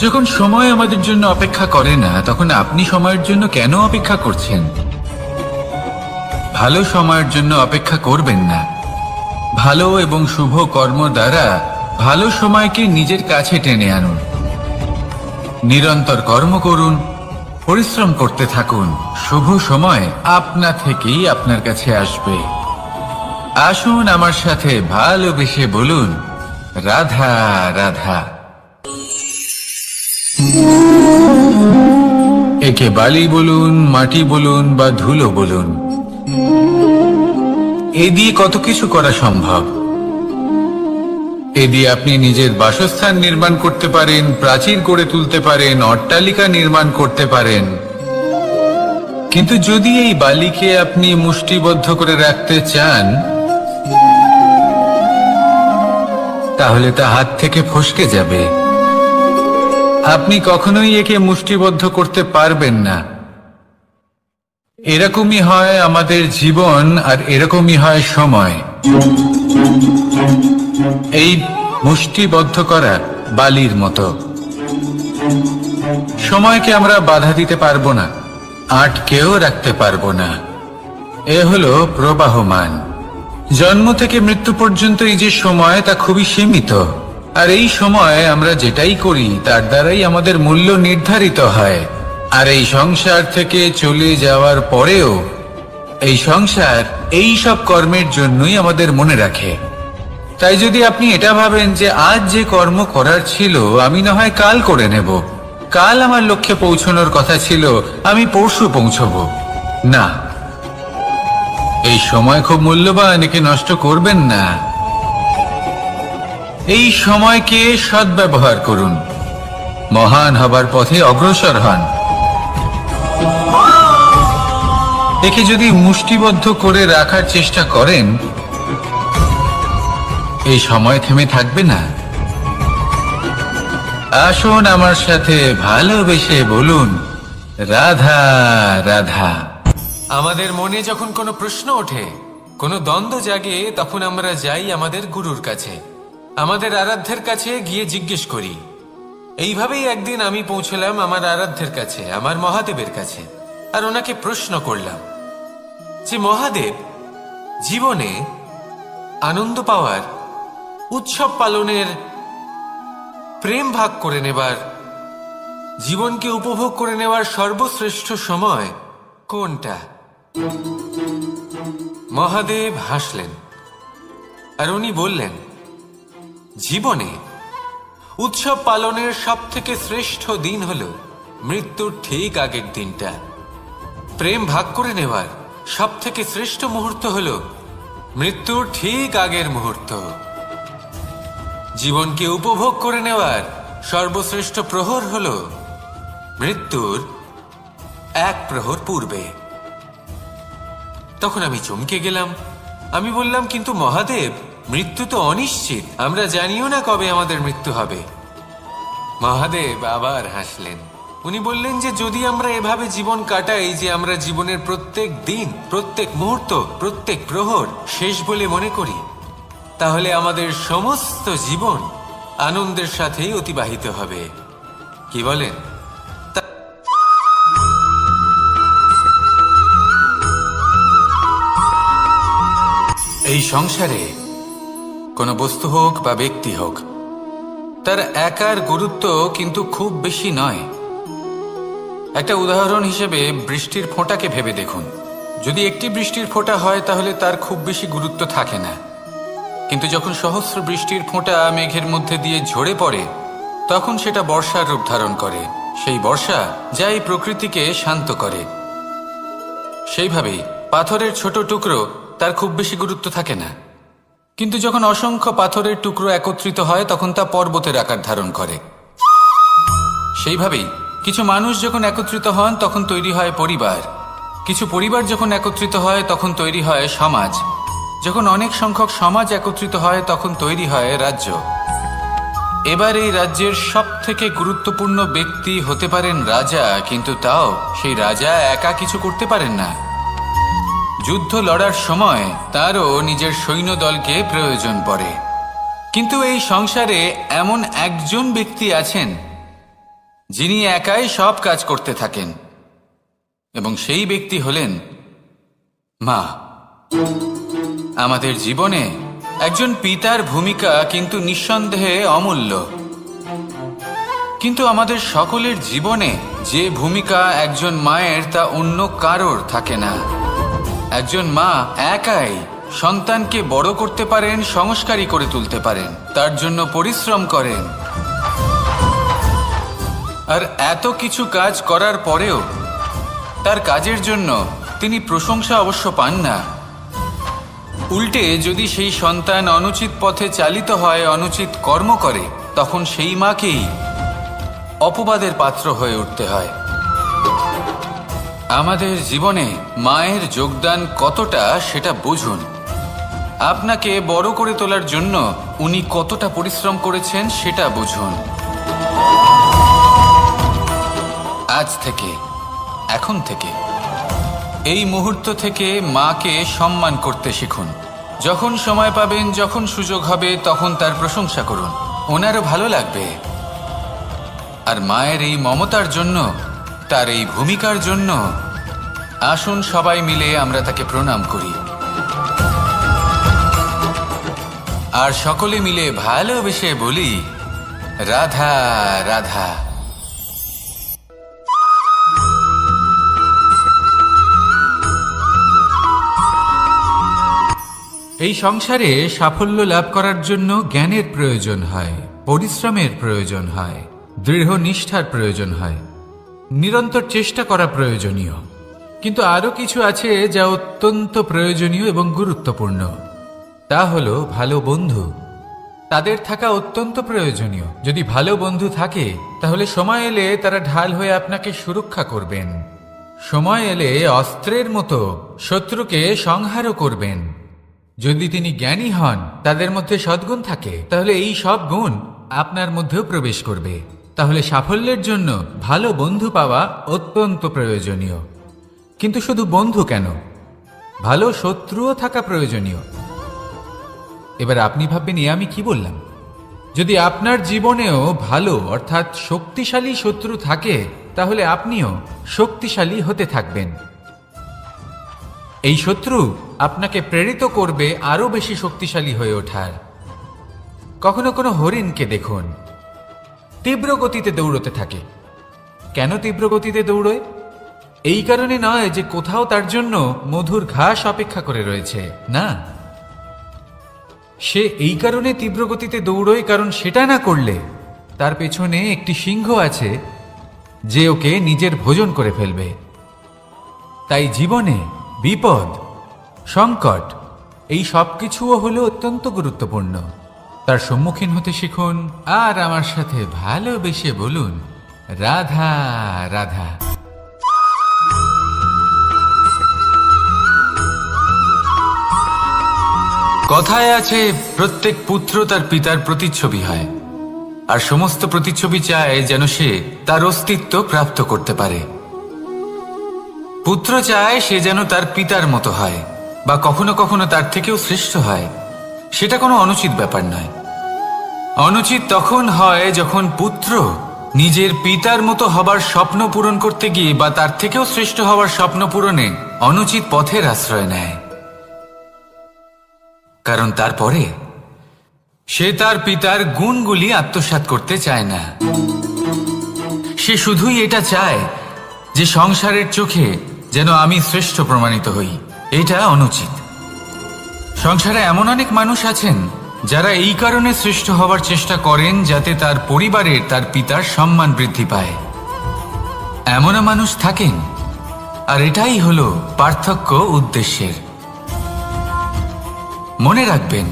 যখন সময় আমাদের জন্য অপেক্ষা করে না, তখন আপনি সময়ের জন্য কেন অপেক্ষা করছেন? ভালো সময়ের জন্য অপেক্ষা করবেন না। ভালো এবং শুভ কর্ম দ্বারা ভালো সময়কে নিজের কাছে টেনে আনুন। নিরন্তর কর্ম করুন, পরিশ্রম করতে থাকুন, শুভ সময় আপনা থেকেই আপনার কাছে আসবে। আসুন আমার সাথে ভালোবেসে বলুন, রাধা রাধা। একে বালি বলুন, মাটি বলুন বা ধুলো বলুন, এ দিয়ে কত কিছু করা সম্ভব। এ দিয়ে আপনি নিজের বাসস্থান নির্মাণ করতে পারেন, প্রাচীর গড়ে তুলতে পারেন, অট্টালিকা নির্মাণ করতে পারেন। কিন্তু যদি এই বালিকে আপনি মুষ্টিবদ্ধ করে রাখতে চান, তাহলে তা হাত থেকে ফসকে যাবে। আপনি কখনোই একে মুষ্টিবদ্ধ করতে পারবেন না। এরকমই হয় আমাদের জীবন, আর এরকমই হয় সময়। এই মুষ্টিবদ্ধ করা বালির মতো। সময়কে আমরা বাধা দিতে পারবো না, আটকেও রাখতে পারবো না। এ হলো প্রবাহমান। জন্ম থেকে মৃত্যু পর্যন্ত এই যে সময়, তা খুবই সীমিত। আর এই সময় আমরা যেটাই করি তার দ্বারাই আমাদের মূল্য নির্ধারিত হয়। আর এই সংসার থেকে চলে যাওয়ার পরেও এই সংসার এই সব কর্মের জন্যই আমাদের মনে রাখে। তাই যদি আপনি এটা ভাবেন যে আজ যে কর্ম করার ছিল আমি না হয় কাল করে নেব, কাল আমার লক্ষ্যে পৌঁছানোর কথা ছিল আমি পরশু পৌঁছবো, না, এই সময় খুব মূল্যবান, একে নষ্ট করবেন না। এই সময়কে সদ্ব্যবহার করুন, মহান হবার পথে অগ্রসর হন। একে যদি মুষ্টিবদ্ধ করে রাখার চেষ্টা করেন, এই সময় থেমে থাকবে না। আসুন আমার সাথে ভালোবেসে বলুন, রাধা রাধা। আমাদের মনে যখন কোনো প্রশ্ন ওঠে, কোনো দ্বন্দ্ব জাগে, তখন আমরা যাই আমাদের গুরুর কাছে, আমাদের আরাধ্যের কাছে গিয়ে জিজ্ঞেস করি। এইভাবেই একদিন আমি পৌঁছলাম আমার আরাধ্যের কাছে, আমার মহাদেবের কাছে, আর ওনাকে প্রশ্ন করলাম যে মহাদেব, জীবনে আনন্দ পাওয়ার, উৎসব পালনের, প্রেম ভাগ করে নেবার, জীবনকে উপভোগ করে নেওয়ার সর্বশ্রেষ্ঠ সময় কোনটা? মহাদেব হাসলেন আর উনি বললেন, জীবনে উৎসব পালনের সব থেকে শ্রেষ্ঠ দিন হল মৃত্যুর ঠিক আগের দিনটা। প্রেম ভাগ করে নেওয়ার সব থেকে শ্রেষ্ঠ মুহূর্ত হল মৃত্যুর ঠিক আগের মুহূর্ত। জীবনকে উপভোগ করে নেওয়ার সর্বশ্রেষ্ঠ প্রহর হল মৃত্যুর এক প্রহর পূর্বে। তখন আমি চমকে গেলাম। আমি বললাম, কিন্তু মহাদেব, মৃত্যু তো অনিশ্চিত, আমরা জানিও না কবে আমাদের মৃত্যু হবে। মহাদেব আবার হাসলেন। উনি বললেন যে যদি আমরা এভাবে জীবন কাটাই যে আমরা জীবনের প্রত্যেক দিন, প্রত্যেক মুহূর্ত, প্রত্যেক প্রহর শেষ বলে মনে করি, তাহলে আমাদের সমস্ত জীবন আনন্দের সাথেই অতিবাহিত হবে। কি বলেন? এই সংসারে কোনো বস্তু হোক বা ব্যক্তি হোক, তার একার গুরুত্ব কিন্তু খুব বেশি নয়। একটা উদাহরণ হিসেবে বৃষ্টির ফোঁটাকে ভেবে দেখুন। যদি একটি বৃষ্টির ফোঁটা হয় তাহলে তার খুব বেশি গুরুত্ব থাকে না, কিন্তু যখন সহস্র বৃষ্টির ফোঁটা মেঘের মধ্যে দিয়ে ঝরে পড়ে, তখন সেটা বর্ষার রূপ ধারণ করে। সেই বর্ষা যা এই প্রকৃতিকে শান্ত করে। সেইভাবেই পাথরের ছোট টুকরো, তার খুব বেশি গুরুত্ব থাকে না, কিন্তু যখন অসংখ্য পাথরের টুকরো একত্রিত হয় তখন তা পর্বতের আকার ধারণ করে। সেইভাবেই কিছু মানুষ যখন একত্রিত হন তখন তৈরি হয় পরিবার, কিছু পরিবার যখন একত্রিত হয় তখন তৈরি হয় সমাজ, যখন অনেক সংখ্যক সমাজ একত্রিত হয় তখন তৈরি হয় রাজ্য। এবার এই রাজ্যের সব থেকে গুরুত্বপূর্ণ ব্যক্তি হতে পারেন রাজা, কিন্তু তাও সেই রাজা একা কিছু করতে পারেন না। যুদ্ধ লড়ার সময় তারও নিজের সৈন্যদলকে প্রয়োজন পড়ে। কিন্তু এই সংসারে এমন একজন ব্যক্তি আছেন যিনি একাই সব কাজ করতে থাকেন, এবং সেই ব্যক্তি হলেন মা। আমাদের জীবনে একজন পিতার ভূমিকা কিন্তু নিঃসন্দেহে অমূল্য, কিন্তু আমাদের সকলের জীবনে যে ভূমিকা একজন মায়ের তা অন্য কারোর থাকে না। একজন মা একাই সন্তানকে বড় করতে পারেন, সংস্কারী করে তুলতে পারেন, তার জন্য পরিশ্রম করেন। আর এত কিছু কাজ করার পরেও তার কাজের জন্য তিনি প্রশংসা অবশ্য পান না। উল্টে যদি সেই সন্তান অনুচিত পথে চালিত হয়, অনুচিত কর্ম করে, তখন সেই মাকেই অপবাদের পাত্র হয়ে উঠতে হয়। আমাদের জীবনে মায়ের যোগদান কতটা সেটা বুঝুন। আপনাকে বড় করে তোলার জন্য উনি কতটা পরিশ্রম করেছেন সেটা বুঝুন। আজ থেকে, এখন থেকে, এই মুহূর্ত থেকে মাকে সম্মান করতে শিখুন। যখন সময় পাবেন, যখন সুযোগ হবে, তখন তার প্রশংসা করুন, ওনারও ভালো লাগবে। আর মায়ের এই মমতার জন্য, তার এই ভূমিকার জন্য আসুন সবাই মিলে আমরা তাকে প্রণাম করি আর সকলে মিলে ভালোবেসে বলি, রাধা রাধা। এই সংসারে সাফল্য লাভ করার জন্য জ্ঞানের প্রয়োজন হয়, পরিশ্রমের প্রয়োজন হয়, দৃঢ় নিষ্ঠার প্রয়োজন হয়, নিরন্তর চেষ্টা করা প্রয়োজনীয়। কিন্তু আরো কিছু আছে যা অত্যন্ত প্রয়োজনীয় এবং গুরুত্বপূর্ণ। তা হলো ভালো বন্ধু। তাদের থাকা অত্যন্ত প্রয়োজনীয়। যদি ভালো বন্ধু থাকে তাহলে সময় এলে তারা ঢাল হয়ে আপনাকে সুরক্ষা করবেন। সময় এলে অস্ত্রের মতো শত্রুকে সংহারও করবেন। যদি তিনি জ্ঞানী হন, তাদের মধ্যে সদ্গুণ থাকে, তাহলে এই সব গুণ আপনার মধ্যেও প্রবেশ করবে। তাহলে সাফল্যের জন্য ভালো বন্ধু পাওয়া অত্যন্ত প্রয়োজনীয়। কিন্তু শুধু বন্ধু কেন, ভালো শত্রুও থাকা প্রয়োজনীয়। এবার আপনি ভাববেন, আমি কি বললাম? যদি আপনার জীবনেও ভালো অর্থাৎ শক্তিশালী শত্রু থাকে, তাহলে আপনিও শক্তিশালী হতে থাকবেন। এই শত্রু আপনাকে প্রেরিত করবে আরো বেশি শক্তিশালী হয়ে ওঠার। কখনো কোনো হরিণকে দেখুন, তীব্র গতিতে দৌড়তে থাকে। কেন তীব্র গতিতে দৌড়য়? এই কারণে নয় যে কোথাও তার জন্য মধুর ঘাস অপেক্ষা করে রয়েছে, না। সে এই কারণে তীব্র গতিতে দৌড়য় কারণ সেটা না করলে তার পেছনে একটি সিংহ আছে যে ওকে নিজের ভোজন করে ফেলবে। তাই জীবনে বিপদ, সংকট, এই সব কিছুও হলো অত্যন্ত গুরুত্বপূর্ণ। তার সম্মুখীন হতে শিখুন আর আমার সাথে ভালোবেসে বলুন, রাধা রাধা। কথায় আছে, প্রত্যেক পুত্র তার পিতার প্রতিচ্ছবি হয়, আর সমস্ত প্রতিচ্ছবি চায় যেন সে তার অস্তিত্ব প্রাপ্ত করতে পারে। পুত্র চায় সে যেন তার পিতার মতো হয়, বা কখনো কখনো তার থেকেও শ্রেষ্ঠ হয়। সেটা কোনো অনুচিত ব্যাপার নয়। অনুচিত তখন হয় যখন পুত্র নিজের পিতার মতো হবার স্বপ্ন পূরণ করতে গিয়ে বা তার থেকেও শ্রেষ্ঠ হওয়ার স্বপ্ন পূরণে অনুচিত পথের আশ্রয় নেয়। কারণ তারপরে সে তার পিতার গুণগুলি আত্মসাৎ করতে চায় না। সে শুধুই এটা চায় যে সংসারের চোখে যেন আমি শ্রেষ্ঠ প্রমাণিত হই। এটা অনুচিত। সংসারে এমন অনেক মানুষ আছেন যারা এই কারণে শ্রেষ্ঠ হওয়ার চেষ্টা করেন যাতে তার পরিবারের তার পিতার সম্মান বৃদ্ধি পায়। এমনও মানুষ থাকেন, আর এটাই হলো পার্থক্য উদ্দেশ্যের। মনে রাখবেন,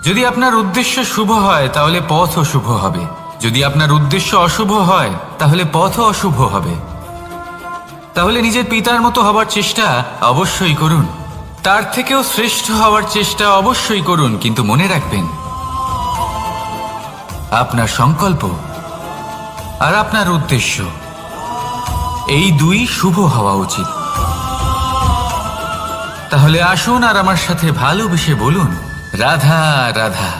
যদি আপনার উদ্দেশ্য শুভ হয় তাহলে পথও শুভ হবে। যদি আপনার উদ্দেশ্য অশুভ হয় তাহলে পথও অশুভ হবে। তাহলে নিজের পিতার মতো হবার চেষ্টা অবশ্যই করুন, তার থেকেও শ্রেষ্ঠ হওয়ার চেষ্টা অবশ্যই করুন, কিন্তু মনে রাখবেন আপনার সংকল্প আর আপনার উদ্দেশ্য এই দুই শুভ হওয়া উচিত। তাহলে আসুন আর আমার সাথে ভালোবেসে বলুন, রাধা রাধা।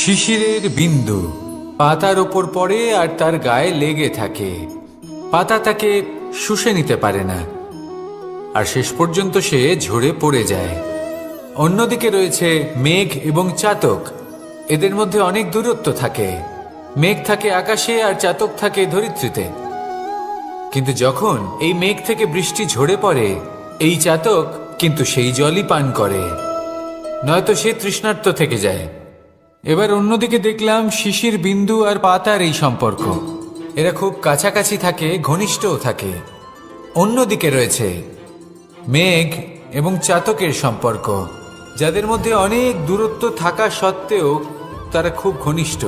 শিশিরের বিন্দু পাতার ওপর পড়ে আর তার গায়ে লেগে থাকে। পাতা তাকে শুষে নিতে পারে না, আর শেষ পর্যন্ত সে ঝরে পড়ে যায়। অন্যদিকে রয়েছে মেঘ এবং চাতক। এদের মধ্যে অনেক দূরত্ব থাকে। মেঘ থাকে আকাশে আর চাতক থাকে ধরিত্রীতে। কিন্তু যখন এই মেঘ থেকে বৃষ্টি ঝরে পড়ে, এই চাতক কিন্তু সেই জলই পান করে, নয়তো সে তৃষ্ণার্ত থেকে যায়। এবার অন্যদিকে দেখলাম শিশির বিন্দু আর পাতার এই সম্পর্ক। এরা খুব কাছাকাছি থাকে, ঘনিষ্ঠও থাকে। অন্যদিকে রয়েছে মেঘ এবং চাতকের সম্পর্ক, যাদের মধ্যে অনেক দূরত্ব থাকা সত্ত্বেও তারা খুব ঘনিষ্ঠ,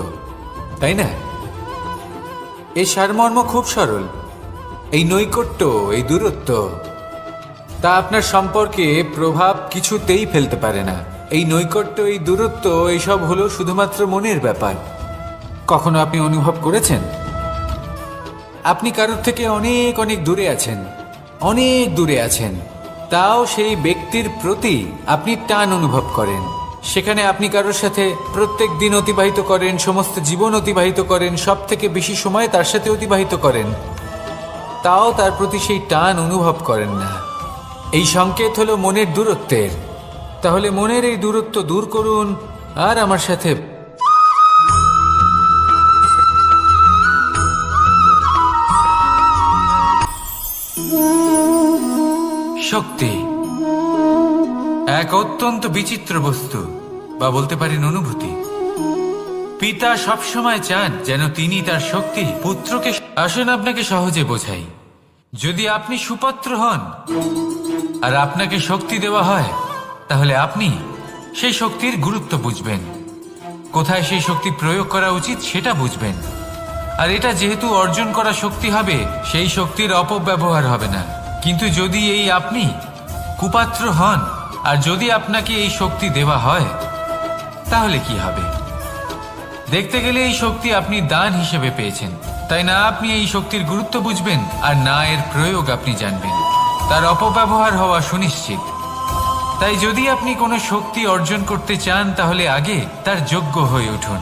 তাই না? এই সারমর্ম খুব সরল। এই নৈকট্য, এই দূরত্ব, তা আপনার সম্পর্কে প্রভাব কিছুতেই ফেলতে পারে না। এই নৈকট্য, এই দূরত্ব, এইসব হলো শুধুমাত্র মনের ব্যাপার। কখনো আপনি অনুভব করেছেন আপনি কারোর থেকে অনেক অনেক দূরে আছেন, অনেক দূরে আছেন, তাও সেই ব্যক্তির প্রতি আপনি টান অনুভব করেন। সেখানে আপনি কারোর সাথে প্রত্যেক দিন অতিবাহিত করেন, সমস্ত জীবন অতিবাহিত করেন, সব থেকে বেশি সময় তার সাথে অতিবাহিত করেন, তাও তার প্রতি সেই টান অনুভব করেন না। এই সংকেত হলো মনের দূরত্বের। তাহলে মনের এই দূরত্ব দূর করুন আর আমার সাথে শক্তি এক অত্যন্ত বিচিত্র বস্তু, বা বলতে পারেন অনুভূতি। পিতা সবসময় চান যেন তিনি তার শক্তি পুত্রকে। আসুন আপনাকে সহজে বোঝাই। যদি আপনি সুপাত্র হন আর আপনাকে শক্তি দেওয়া হয়, তাহলে আপনি সেই শক্তির গুরুত্ব বুঝবেন, কোথায় সেই শক্তি প্রয়োগ করা উচিত সেটা বুঝবেন। আর এটা যেহেতু অর্জন করা শক্তি হবে, সেই শক্তির অপব্যবহার হবে না। কিন্তু যদি এই আপনি কুপাত্র হন আর যদি আপনাকে এই শক্তি দেওয়া হয়, তাহলে কি হবে? দেখতে গেলে এই শক্তি আপনি দান হিসেবে পেয়েছেন, তাই না আপনি এই শক্তির গুরুত্ব বুঝবেন আর না এর প্রয়োগ আপনি জানবেন। তার অপব্যবহার হওয়া সুনিশ্চিত। তাই যদি আপনি কোনো শক্তি অর্জন করতে চান, তাহলে আগে তার যোগ্য হয়ে উঠুন।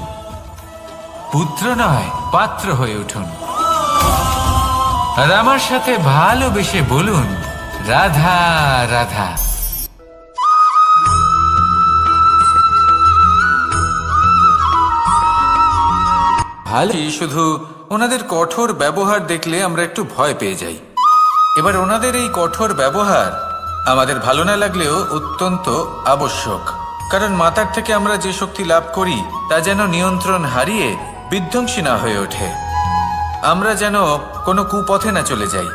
পুত্র নয়, পাত্র হয়ে উঠুন। আর আমার সাথে ভালোবেসে বলুন, রাধা রাধা। ভালো, শুধু ওনাদের কঠোর ব্যবহার দেখলে আমরা একটু ভয় পেয়ে যাই। এবার ওনাদের এই কঠোর ব্যবহার আমাদের ভালো না লাগলেও অত্যন্ত আবশ্যক, কারণ মাতার থেকে আমরা যে শক্তি লাভ করি তা যেন নিয়ন্ত্রণ হারিয়ে বিধ্বংসী না হয়ে ওঠে। আমরা যেন কোনো কুপথে না চলে যাই,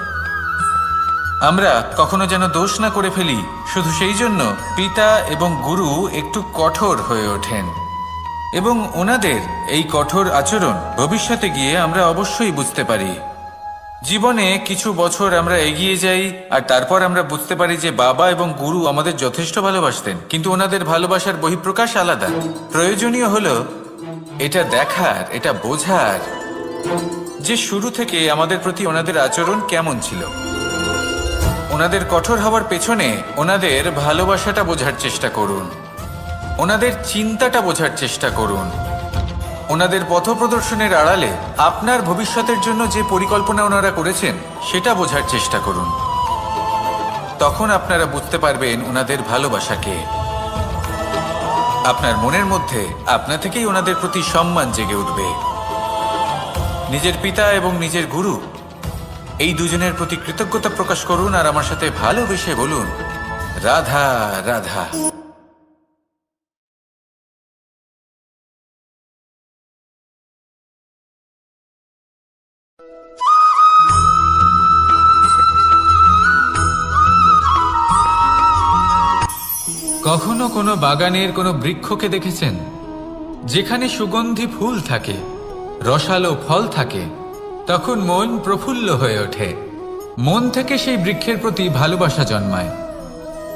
আমরা কখনো যেন দোষ না করে ফেলি। শুধু সেই জন্য পিতা এবং গুরু একটু কঠোর হয়ে ওঠেন, এবং ওনাদের এই কঠোর আচরণ ভবিষ্যতে গিয়ে আমরা অবশ্যই বুঝতে পারি। জীবনে কিছু বছর আমরা এগিয়ে যাই আর তারপর আমরা বুঝতে পারি যে বাবা এবং গুরু আমাদের যথেষ্ট ভালোবাসতেন, কিন্তু ওনাদের ভালোবাসার বহিঃপ্রকাশ আলাদা। প্রয়োজনীয় হলো এটা দেখার, এটা বোঝার যে শুরু থেকে আমাদের প্রতি ওনাদের আচরণ কেমন ছিল। ওনাদের কঠোর হওয়ার পেছনে ওনাদের ভালোবাসাটা বোঝার চেষ্টা করুন, ওনাদের চিন্তাটা বোঝার চেষ্টা করুন, ওনাদের পথপ্রদর্শনের আড়ালে আপনার ভবিষ্যতের জন্য যে পরিকল্পনা ওনারা করেছেন সেটা বোঝার চেষ্টা করুন। তখন আপনারা বুঝতে পারবেন ওনাদের ভালোবাসাকে। আপনার মনের মধ্যে আপনা থেকেই ওনাদের প্রতি সম্মান জেগে উঠবে। নিজের পিতা এবং নিজের গুরু এই দুজনের প্রতি কৃতজ্ঞতা প্রকাশ করুন আর আমার সাথে ভালোবেসে বলুন, রাধা রাধা। কখনো কোনো বাগানের কোনো বৃক্ষকে দেখেছেন যেখানে সুগন্ধি ফুল থাকে, রসালো ফল থাকে? তখন মন প্রফুল্ল হয়ে ওঠে, মন থেকে সেই বৃক্ষের প্রতি ভালোবাসা জন্মায়।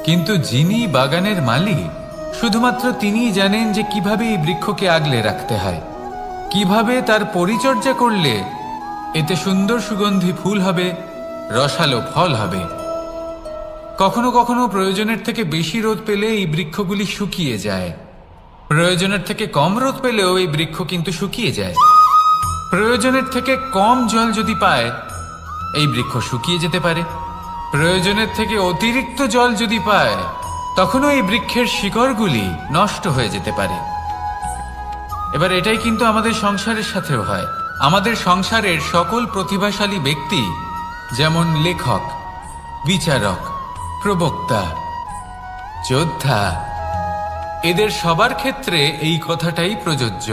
কিন্তু যিনি বাগানের মালিক, শুধুমাত্র তিনিই জানেন যে কিভাবে এই বৃক্ষকে আগলে রাখতে হয়, কিভাবে তার পরিচর্যা করলে এতে সুন্দর সুগন্ধি ফুল হবে, রসালো ফল হবে। কখনো কখনো প্রয়োজনের থেকে বেশি রোদ পেলে এই বৃক্ষগুলি শুকিয়ে যায়, প্রয়োজনের থেকে কম রোদ পেলেও এই বৃক্ষ কিন্তু শুকিয়ে যায়। প্রয়োজনের থেকে কম জল যদি পায়, এই বৃক্ষ শুকিয়ে যেতে পারে। প্রয়োজনের থেকে অতিরিক্ত জল যদি পায়, তখনও এই বৃক্ষের শিকড়গুলি নষ্ট হয়ে যেতে পারে। এবার এটাই কিন্তু আমাদের সংসারের সাথেও হয়। আমাদের সংসারের সকল প্রতিভাশালী ব্যক্তি, যেমন লেখক, বিচারক, প্রবক্তা, যোদ্ধা, এদের সবার ক্ষেত্রে এই কথাটাই প্রযোজ্য।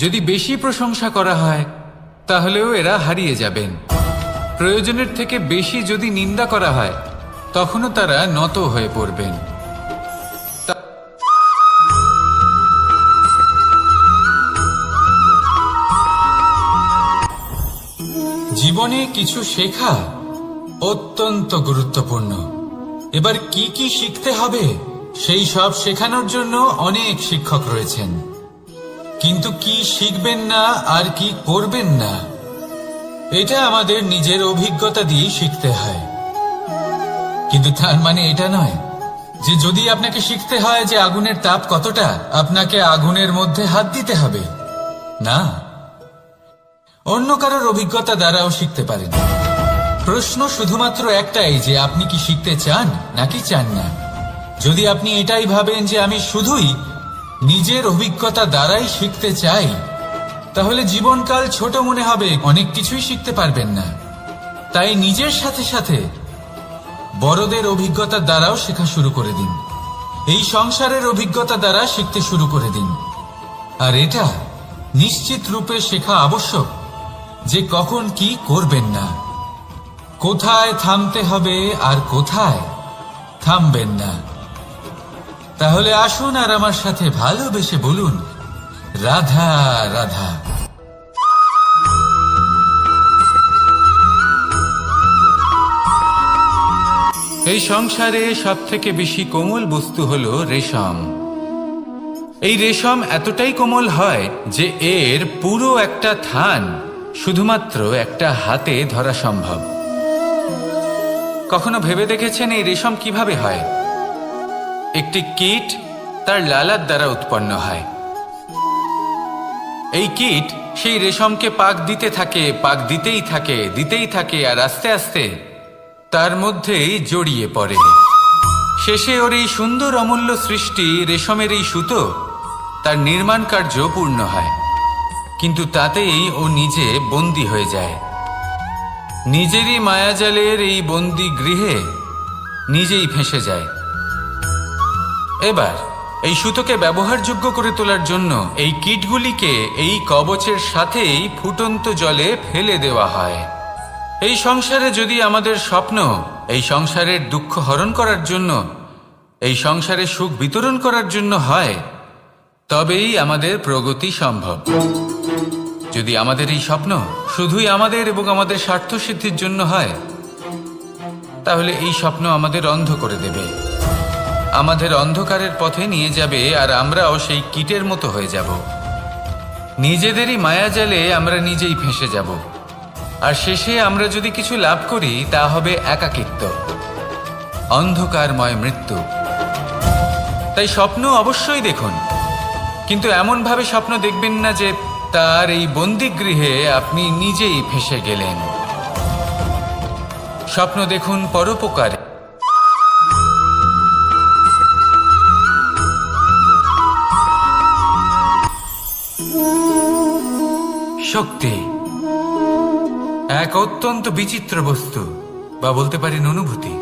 যদি বেশি প্রশংসা করা হয়, তাহলেও এরা হারিয়ে যাবেন। প্রয়োজনের থেকে বেশি যদি নিন্দা করা হয়, তখনও তারা নত হয়ে পড়বেন। জীবনে কিছু শেখা অত্যন্ত গুরুত্বপূর্ণ। এবার কি কি শিখতে হবে, সেই সব শেখানোর জন্য অনেক শিক্ষক রয়েছেন, কিন্তু কি শিখবেন না আর কি করবেন না, এটা আমাদের নিজের অভিজ্ঞতা দিয়ে শিখতে হয়। কিন্তু তার মানে এটা নয় যে যদি আপনাকে শিখতে হয় যে আগুনের তাপ কতটা, আপনাকে আগুনের মধ্যে হাত দিতে হবে। না, অন্য কারোর অভিজ্ঞতা দ্বারাও শিখতে পারেন। প্রশ্ন শুধুমাত্র একটাই যে আপনি কি শিখতে চান নাকি চান না। যদি আপনি এটাই ভাবেন যে আমি শুধুই নিজের অভিজ্ঞতা দ্বারাই শিখতে চাই, তাহলে জীবনকাল ছোট মনে হবে, অনেক কিছুই শিখতে পারবেন না। তাই নিজের সাথে সাথে বড়দের অভিজ্ঞতা দ্বারাও শেখা শুরু করে দিন। এই সংসারের অভিজ্ঞতা দ্বারা শিখতে শুরু করে দিন। আর এটা নিশ্চিত রূপে শেখা আবশ্যক যে কখন কি করবেন না, কোথায় থামতে হবে আর কোথায় থামবেন না। তাহলে আসুন আর আমার সাথে ভালোবেসে বলুন, রাধা রাধা। এই সংসারে সবথেকে বেশি কোমল বস্তু হলো রেশম। এই রেশম এতটাই কোমল হয় যে এর পুরো একটা থান শুধুমাত্র একটা হাতে ধরা সম্ভব। কখনো ভেবে দেখেছেন এই রেশম কিভাবে হয়? একটি কীট তার লালার দ্বারা উৎপন্ন হয়। এই কীট সেই রেশমকে পাক দিতে থাকে, পাক দিতেই থাকে আর আস্তে আস্তে তার মধ্যেই জড়িয়ে পড়ে। শেষে ওর এই সুন্দর অমূল্য সৃষ্টি রেশমের এই সুতো তার নির্মাণ কার্য পূর্ণ হয়, কিন্তু তাতেই ও নিজে বন্দী হয়ে যায়। নিজেরই মায়াজালের এই বন্দী গৃহে নিজেই ফেঁসে যায়। এবার এই সুতোকে ব্যবহারযোগ্য করে তোলার জন্য এই কীটগুলিকে এই কবচের সাথেই ফুটন্ত জলে ফেলে দেওয়া হয়। এই সংসারে যদি আমাদের স্বপ্ন এই সংসারের দুঃখ হরণ করার জন্য, এই সংসারে সুখ বিতরণ করার জন্য হয়, তবেই আমাদের প্রগতি সম্ভব। যদি আমাদের এই স্বপ্ন শুধুই আমাদের এবং আমাদের স্বার্থ সিদ্ধির জন্য হয়, তাহলে এই স্বপ্ন আমাদের অন্ধ করে দেবে, আমাদের অন্ধকারের পথে নিয়ে যাবে, আর আমরাও সেই কীটের মতো হয়ে যাব। নিজেদেরই মায়াজালে আমরা নিজেই ফেঁসে যাব, আর শেষে আমরা যদি কিছু লাভ করি তা হবে একাকিত্ব, অন্ধকারময় মৃত্যু। তাই স্বপ্ন অবশ্যই দেখুন, কিন্তু এমনভাবে স্বপ্ন দেখবেন না যে তার এই বন্দিগৃহে আপনি নিজেই ফেঁসে গেলেন। স্বপ্ন দেখুন পরোপকারে। শক্তি এক অত্যন্ত বিচিত্র বস্তু, বা বলতে পারেন অনুভূতি।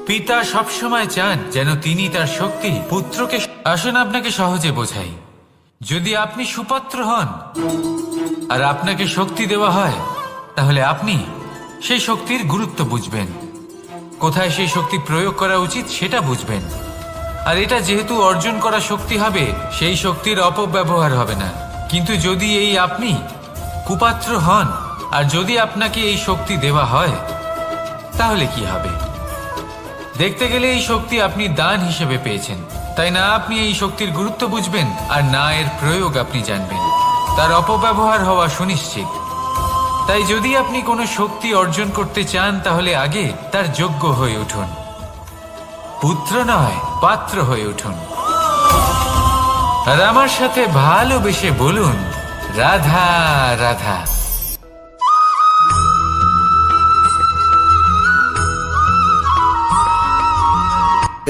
পিতা সবসময় চান যেন তিনি তার শক্তি পুত্রকে। আসুন আপনাকে সহজে বোঝাই। যদি আপনি সুপাত্র হন আর আপনাকে শক্তি দেওয়া হয়, তাহলে আপনি সেই শক্তির গুরুত্ব বুঝবেন, কোথায় সেই শক্তি প্রয়োগ করা উচিত সেটা বুঝবেন। আর এটা যেহেতু অর্জন করা শক্তি হবে, সেই শক্তির অপব্যবহার হবে না। কিন্তু যদি এই আপনি কুপাত্র হন আর যদি আপনাকে এই শক্তি দেওয়া হয়, তাহলে কি হবে? দেখতে গেলে এই শক্তি আপনি দান হিসেবে পেয়েছেন, তাই না আপনি এই শক্তির গুরুত্ব বুঝবেন আর না এর প্রয়োগ আপনি জানবেন। তার অপব্যবহার হওয়া সুনিশ্চিত। তাই যদি আপনি কোনো শক্তি অর্জন করতে চান, তাহলে আগে তার যোগ্য হয়ে উঠুন, পুত্র নয় পাত্র হয়ে উঠুন। আর আমার সাথে ভালোবেসে বলুন, রাধা রাধা।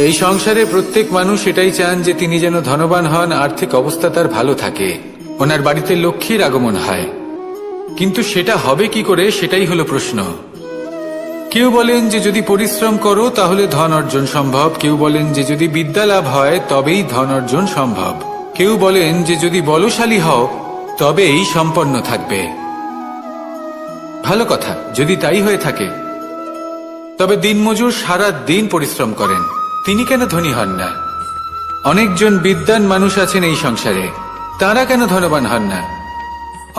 এই সংসারে প্রত্যেক মানুষ এটাই চান যে তিনি যেন ধনবান হন, আর্থিক অবস্থা তার ভালো থাকে, ওনার বাড়িতে লক্ষ্মীর আগমন হয়। কিন্তু সেটা হবে কি করে, সেটাই হলো প্রশ্ন। কেউ বলেন যে যদি পরিশ্রম করো তাহলে ধন অর্জন সম্ভব, কেউ বলেন যে যদি বিদ্যা লাভ হয় তবেই ধন অর্জন সম্ভব, কেউ বলেন যে যদি বলশালী হও তবেই সম্পন্ন থাকবে। ভালো কথা, যদি তাই হয়ে থাকে, তবে দিনমজুর সারা দিন পরিশ্রম করেন, তিনি কেন ধনী হন না? অনেকজন বিদ্বান মানুষ আছেন এই সংসারে, তারা কেন ধনবান হন না?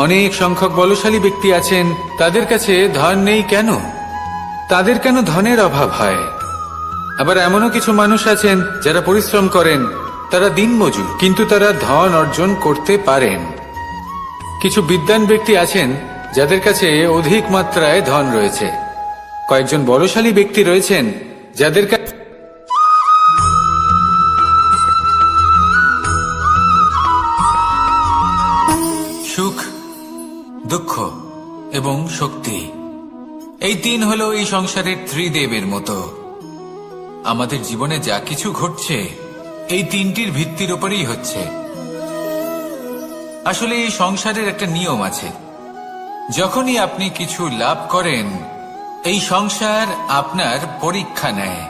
অনেক সংখ্যক বলশালী ব্যক্তি আছেন, তাদের কাছে ধন নেই কেন? তাদের কেন ধনের অভাব হয়? আবার এমনও কিছু মানুষ আছেন যারা পরিশ্রম করেন, তারা দিনমজুর, কিন্তু তারা ধন অর্জন করতে পারেন। কিছু বিদ্বান ব্যক্তি আছেন যাদের কাছে অধিক মাত্রায় ধন রয়েছে। কয়েকজন বলশালী ব্যক্তি রয়েছেন যাদের সুখ, দুঃখ এবং শক্তি, এই তিন হলো এই সংসারের ত্রিদেবের মতো। আমাদের জীবনে যা কিছু ঘটছে এই তিনটির ভিত্তির উপরেই হচ্ছে। আসলে এই সংসারের একটা নিয়ম আছে, যখনই আপনি কিছু লাভ করেন এই সংসার আপনার পরীক্ষা নেয়।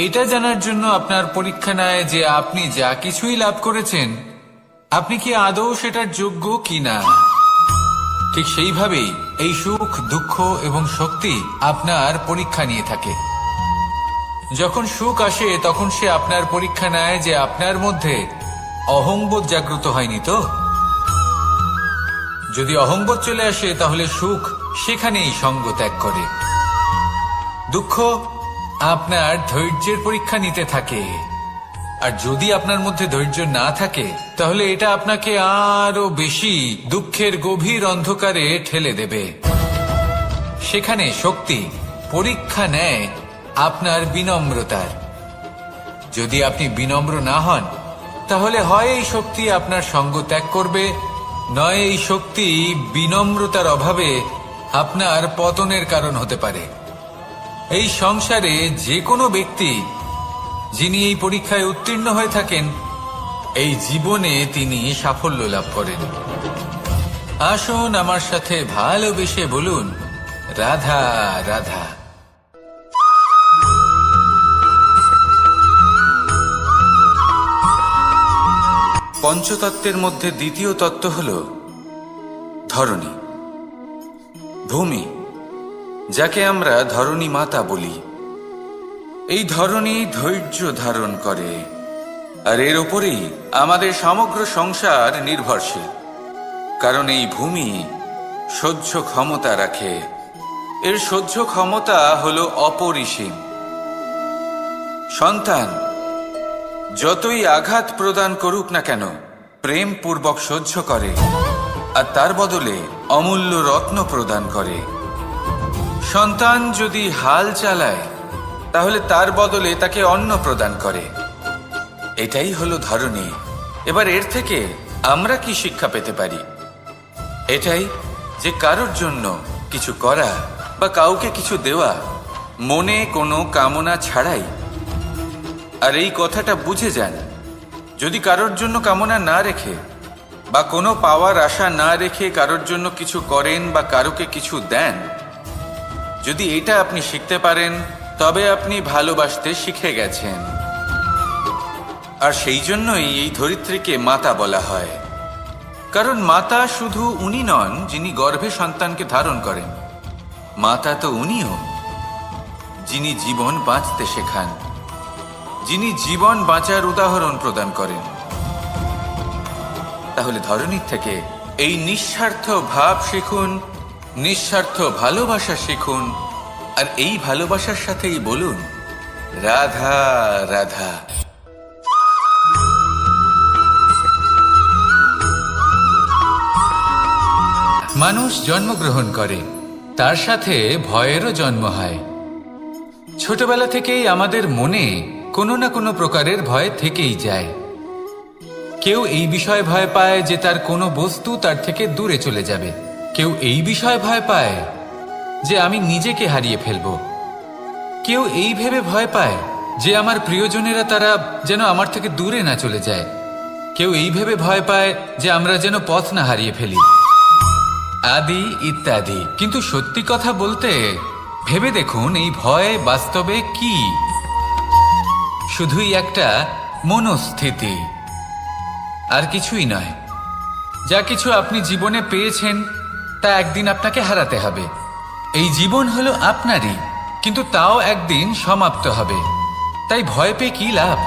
এটা জানার জন্য আপনার পরীক্ষা নেয় যে আপনি যা কিছুই লাভ করেছেন আপনি কি আদৌ সেটার যোগ্য কিনা। ঠিক সেইভাবেই এই সুখ, দুঃখ এবং শক্তি আপনার পরীক্ষা নিয়ে থাকে। যখন সুখ আসে তখন সে আপনার পরীক্ষা নেয় যে আপনার মধ্যে অহংবোধ জাগ্রত হয়নি তো। যদি অহংবোধ চলে আসে তাহলে সুখ সেখানেই সঙ্গ ত্যাগ করে। দুঃখ আপনার ধৈর্যের পরীক্ষা নিতে থাকে, আর যদি আপনার মধ্যে ধৈর্য না থাকে তাহলে এটা আপনাকে আরো বেশি দুঃখের গভীর অন্ধকারে ঠেলে দেবে। সেখানে শক্তি পরীক্ষা নেয় আপনার বিনম্রতার। যদি আপনি বিনম্র না হন তাহলে হয় এই শক্তি আপনার সঙ্গ ত্যাগ করবে, নয় এই শক্তি বিনম্রতার অভাবে আপনার পতনের কারণ হতে পারে। এই সংসারে যে কোনো ব্যক্তি যিনি এই পরীক্ষায় উত্তীর্ণ হয়ে থাকেন এই জীবনে তিনি সাফল্য লাভ করেন। আসুন আমার সাথে ভালোবেসে বলুন, রাধা রাধা। পঞ্চতত্ত্বের মধ্যে দ্বিতীয় তত্ত্ব হল ধরণী, ভূমি, যাকে আমরা ধরণী মাতা বলি। এই ধরণী ধৈর্য ধারণ করে, আর এর উপরেই আমাদের সমগ্র সংসার নির্ভরশীল। কারণ এই ভূমি সহ্য ক্ষমতা রাখে, এর সহ্য ক্ষমতা হল অপরিসীম। সন্তান যতই আঘাত প্রদান করুক না কেন প্রেম পূর্বক সহ্য করে, আর তার বদলে অমূল্য রত্ন প্রদান করে। সন্তান যদি হাল চালায় তাহলে তার বদলে তাকে অন্ন প্রদান করে। এটাই হলো ধরণী। এবার এর থেকে আমরা কি শিক্ষা পেতে পারি? এটাই যে কারোর জন্য কিছু করা বা কাউকে কিছু দেওয়া মনে কোনো কামনা ছাড়াই। আর এই কথাটা বুঝে যান, যদি কারোর জন্য কামনা না রেখে বা কোনো পাওয়ার আশা না রেখে কারোর জন্য কিছু করেন বা কারোকে কিছু দেন, যদি এটা আপনি শিখতে পারেন তবে আপনি ভালোবাসতে শিখে গেছেন। আর সেই জন্যই এই ধরিত্রীকে মাতা বলা হয়। কারণ মাতা শুধু উনি নন যিনি গর্ভে সন্তানকে ধারণ করেন, মাতা তো উনিও যিনি জীবন বাঁচতে শেখান, যিনি জীবন বাঁচার উদাহরণ প্রদান করেন। তাহলে ধরণীর থেকে এই নিঃস্বার্থ ভাব শিখুন, নিঃস্বার্থ ভালোবাসা শিখুন, আর এই ভালোবাসার সাথেই বলুন, রাধা রাধা। মানুষ জন্মগ্রহণ করে, তার সাথে ভয়েরও জন্ম হয়। ছোটবেলা থেকেই আমাদের মনে কোনো না কোনো প্রকারের ভয় থেকেই যায়। কেউ এই বিষয়ে ভয় পায় যে তার কোনো বস্তু তার থেকে দূরে চলে যাবে, কেউ এই বিষয়ে ভয় পায় যে আমি নিজেকে হারিয়ে ফেলব, কেউ এই ভেবে ভয় পায় যে আমার প্রিয়জনেরা তারা যেন আমার থেকে দূরে না চলে যায়, কেউ এই ভেবে ভয় পায় যে আমরা যেন পথ না হারিয়ে ফেলি, আদি ইত্যাদি। কিন্তু সত্যি কথা বলতে ভেবে দেখুন এই ভয় বাস্তবে কি? শুধুই একটা মনস্থিতি, আর কিছুই নয়। যা কিছু আপনি জীবনে পেয়েছেন তা একদিন আপনাকে হারাতে হবে। এই জীবন হলো আপনারই, কিন্তু তাও একদিন সমাপ্ত হবে। তাই ভয় পেয়ে কি লাভ?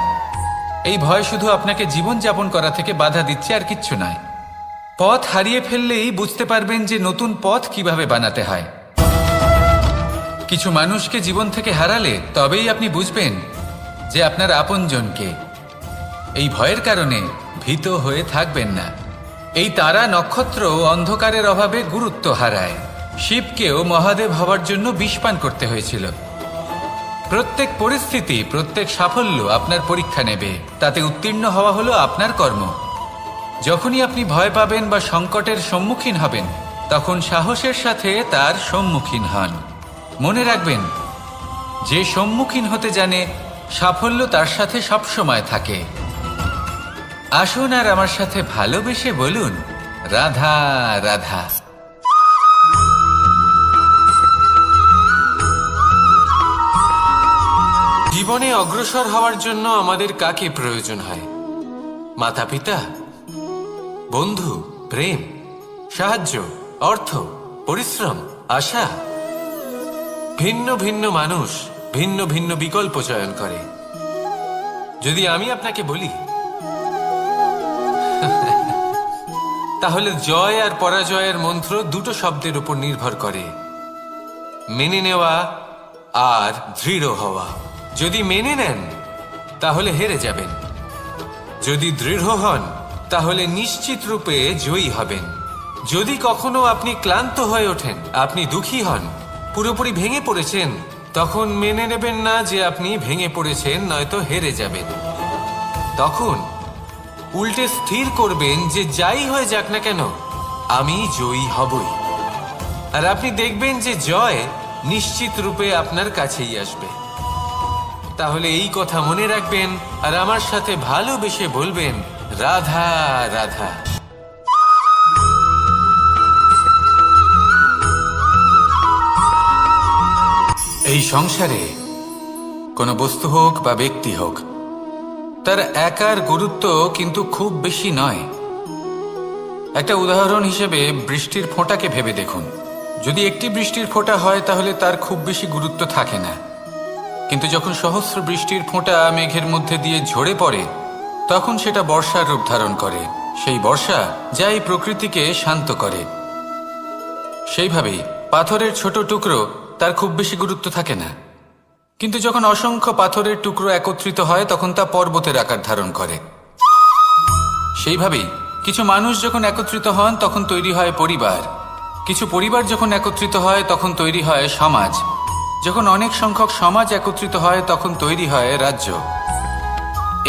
এই ভয় শুধু আপনাকে জীবন যাপন করা থেকে বাধা দিচ্ছে, আর কিচ্ছু নয়। পথ হারিয়ে ফেললেই বুঝতে পারবেন যে নতুন পথ কিভাবে বানাতে হয়। কিছু মানুষকে জীবন থেকে হারালে তবেই আপনি বুঝবেন যে আপনার আপনজনকে। এই ভয়ের কারণে ভীত হয়ে থাকবেন না। এই তারা নক্ষত্র অন্ধকারের অভাবে গুরুত্ব হারায়। শিবকেও মহাদেব হওয়ার জন্য বিষ পান করতে হয়েছিল। প্রত্যেক পরিস্থিতি, প্রত্যেক সাফল্য আপনার পরীক্ষা নেবে। তাতে উত্তীর্ণ হওয়া হলো আপনার কর্ম। যখনই আপনি ভয় পাবেন বা সংকটের সম্মুখীন হবেন, তখন সাহসের সাথে তার সম্মুখীন হন। মনে রাখবেন, যে সম্মুখীন হতে জানে, সাফল্য তার সাথে সবসময় থাকে। আসুন আর আমার সাথে ভালোবেসে বলুন, রাধা রাধা। জীবনে অগ্রসর হওয়ার জন্য আমাদের কাকে প্রয়োজন হয়? মাতা পিতা, বন্ধু, প্রেম, সাহায্য, অর্থ, পরিশ্রম, আশা। ভিন্ন ভিন্ন মানুষ ভিন্ন ভিন্ন বিকল্প চয়ন করে। যদি আমি আপনাকে বলি, তাহলে জয় আর পরাজয়ের মন্ত্র দুটো শব্দের উপর নির্ভর করে, মেনে নেওয়া আর দৃঢ় হওয়া। যদি মেনে নেন তাহলে হেরে যাবেন, যদি দৃঢ় হন তাহলে নিশ্চিত রূপে জয়ী হবেন। যদি কখনো আপনি ক্লান্ত হয়ে ওঠেন, আপনি দুঃখী হন, পুরোপুরি ভেঙে পড়েছেন, তখন মেনে নেবেন না যে আপনি ভেঙে পড়েছেন, নয়তো হেরে যাবেন। তখন উল্টে স্থির করবেন যে যাই হয়ে যাক না কেন, আমি জয়ী হবই। আর আপনি দেখবেন যে জয় নিশ্চিত রূপে আপনার কাছেই আসবে। তাহলে এই কথা মনে রাখবেন আর আমার সাথে ভালোবেসে বলবেন, রাধা রাধা। এই সংসারে কোনো বস্তু হোক বা ব্যক্তি হোক, তার একার গুরুত্ব কিন্তু খুব বেশি নয়। একটা উদাহরণ হিসেবে বৃষ্টির ফোঁটাকে ভেবে দেখুন। যদি একটি বৃষ্টির ফোঁটা হয় তাহলে তার খুব বেশি গুরুত্ব থাকে না, কিন্তু যখন সহস্র বৃষ্টির ফোঁটা মেঘের মধ্যে দিয়ে ঝরে পড়ে, তখন সেটা বর্ষার রূপ ধারণ করে। সেই বর্ষা যা এই প্রকৃতিকে শান্ত করে। সেইভাবেই পাথরের ছোট টুকরো, তার খুব বেশি গুরুত্ব থাকে না, কিন্তু যখন অসংখ্য পাথরের টুকরো একত্রিত হয় তখন তা পর্বতের আকার ধারণ করে। সেইভাবেই কিছু মানুষ যখন একত্রিত হন তখন তৈরি হয় পরিবার, কিছু পরিবার যখন একত্রিত হয় তখন তৈরি হয় সমাজ, যখন অনেক সংখ্যক সমাজ একত্রিত হয় তখন তৈরি হয় রাজ্য।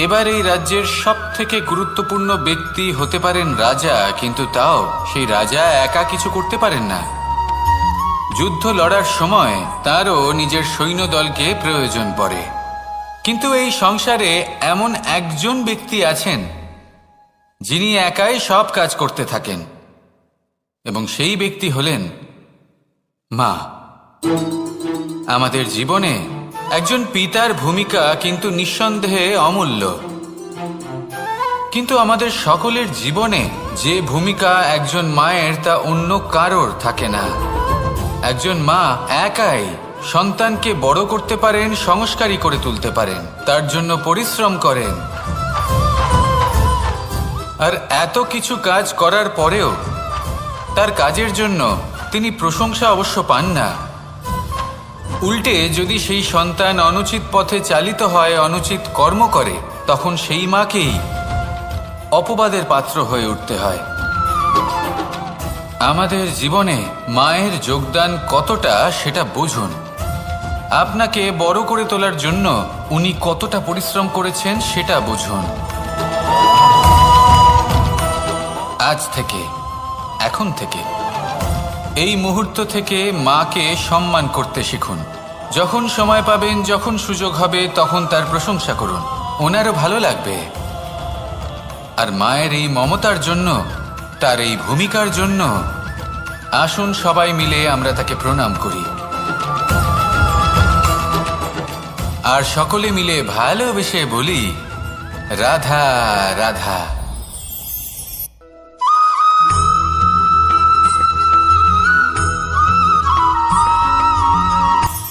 এবার এই রাজ্যের সবথেকে গুরুত্বপূর্ণ ব্যক্তি হতে পারেন রাজা, কিন্তু তাও সেই রাজা একা কিছু করতে পারেন না। যুদ্ধ লড়ার সময় তারও নিজের সৈন্যদলকে প্রয়োজন পড়ে। কিন্তু এই সংসারে এমন একজন ব্যক্তি আছেন যিনি একাই সব কাজ করতে থাকেন, এবং সেই ব্যক্তি হলেন মা। আমাদের জীবনে একজন পিতার ভূমিকা কিন্তু নিঃসন্দেহে অমূল্য, কিন্তু আমাদের সকলের জীবনে যে ভূমিকা একজন মায়ের তা অন্য কারোর থাকে না। একজন মা একাই সন্তানকে বড় করতে পারেন, সংস্কারী করে তুলতে পারেন, তার জন্য পরিশ্রম করেন। আর এত কিছু কাজ করার পরেও তার কাজের জন্য তিনি প্রশংসা অবশ্য পান না। উল্টে যদি সেই সন্তান অনুচিত পথে চালিত হয়, অনুচিত কর্ম করে, তখন সেই মাকেই অপবাদের পাত্র হয়ে উঠতে হয়। আমাদের জীবনে মায়ের যোগদান কতটা সেটা বুঝুন। আপনাকে বড় করে তোলার জন্য উনি কতটা পরিশ্রম করেছেন সেটা বুঝুন। আজ থেকে, এখন থেকে, এই মুহূর্ত থেকে মাকে সম্মান করতে শিখুন। যখন সময় পাবেন, যখন সুযোগ হবে, তখন তার প্রশংসা করুন, ওনারও ভালো লাগবে। আর মায়ের এই মমতার জন্য, তার এই ভূমিকার জন্য আসুন সবাই মিলে আমরা তাকে প্রণাম করি, আর সকলে মিলে ভালোবেসে বলি, রাধা রাধা।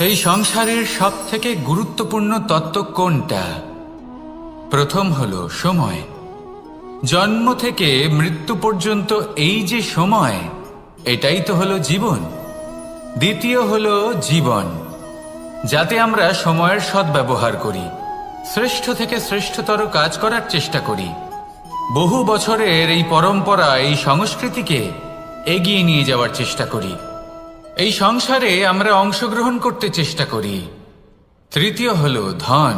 এই সংসারের সবথেকে গুরুত্বপূর্ণ তত্ত্ব কোনটা? প্রথম হলো সময়। জন্ম থেকে মৃত্যু পর্যন্ত এই যে সময়, এটাই তো হলো জীবন। দ্বিতীয় হলো জীবন, যাতে আমরা সময়ের সদ্ব্যবহার করি, শ্রেষ্ঠ থেকে শ্রেষ্ঠতর কাজ করার চেষ্টা করি। বহু বছরের এই পরম্পরা, এই সংস্কৃতিকে এগিয়ে নিয়ে যাওয়ার চেষ্টা করি। এই সংসারে আমরা অংশগ্রহণ করতে চেষ্টা করি, তৃতীয় হলো ধন।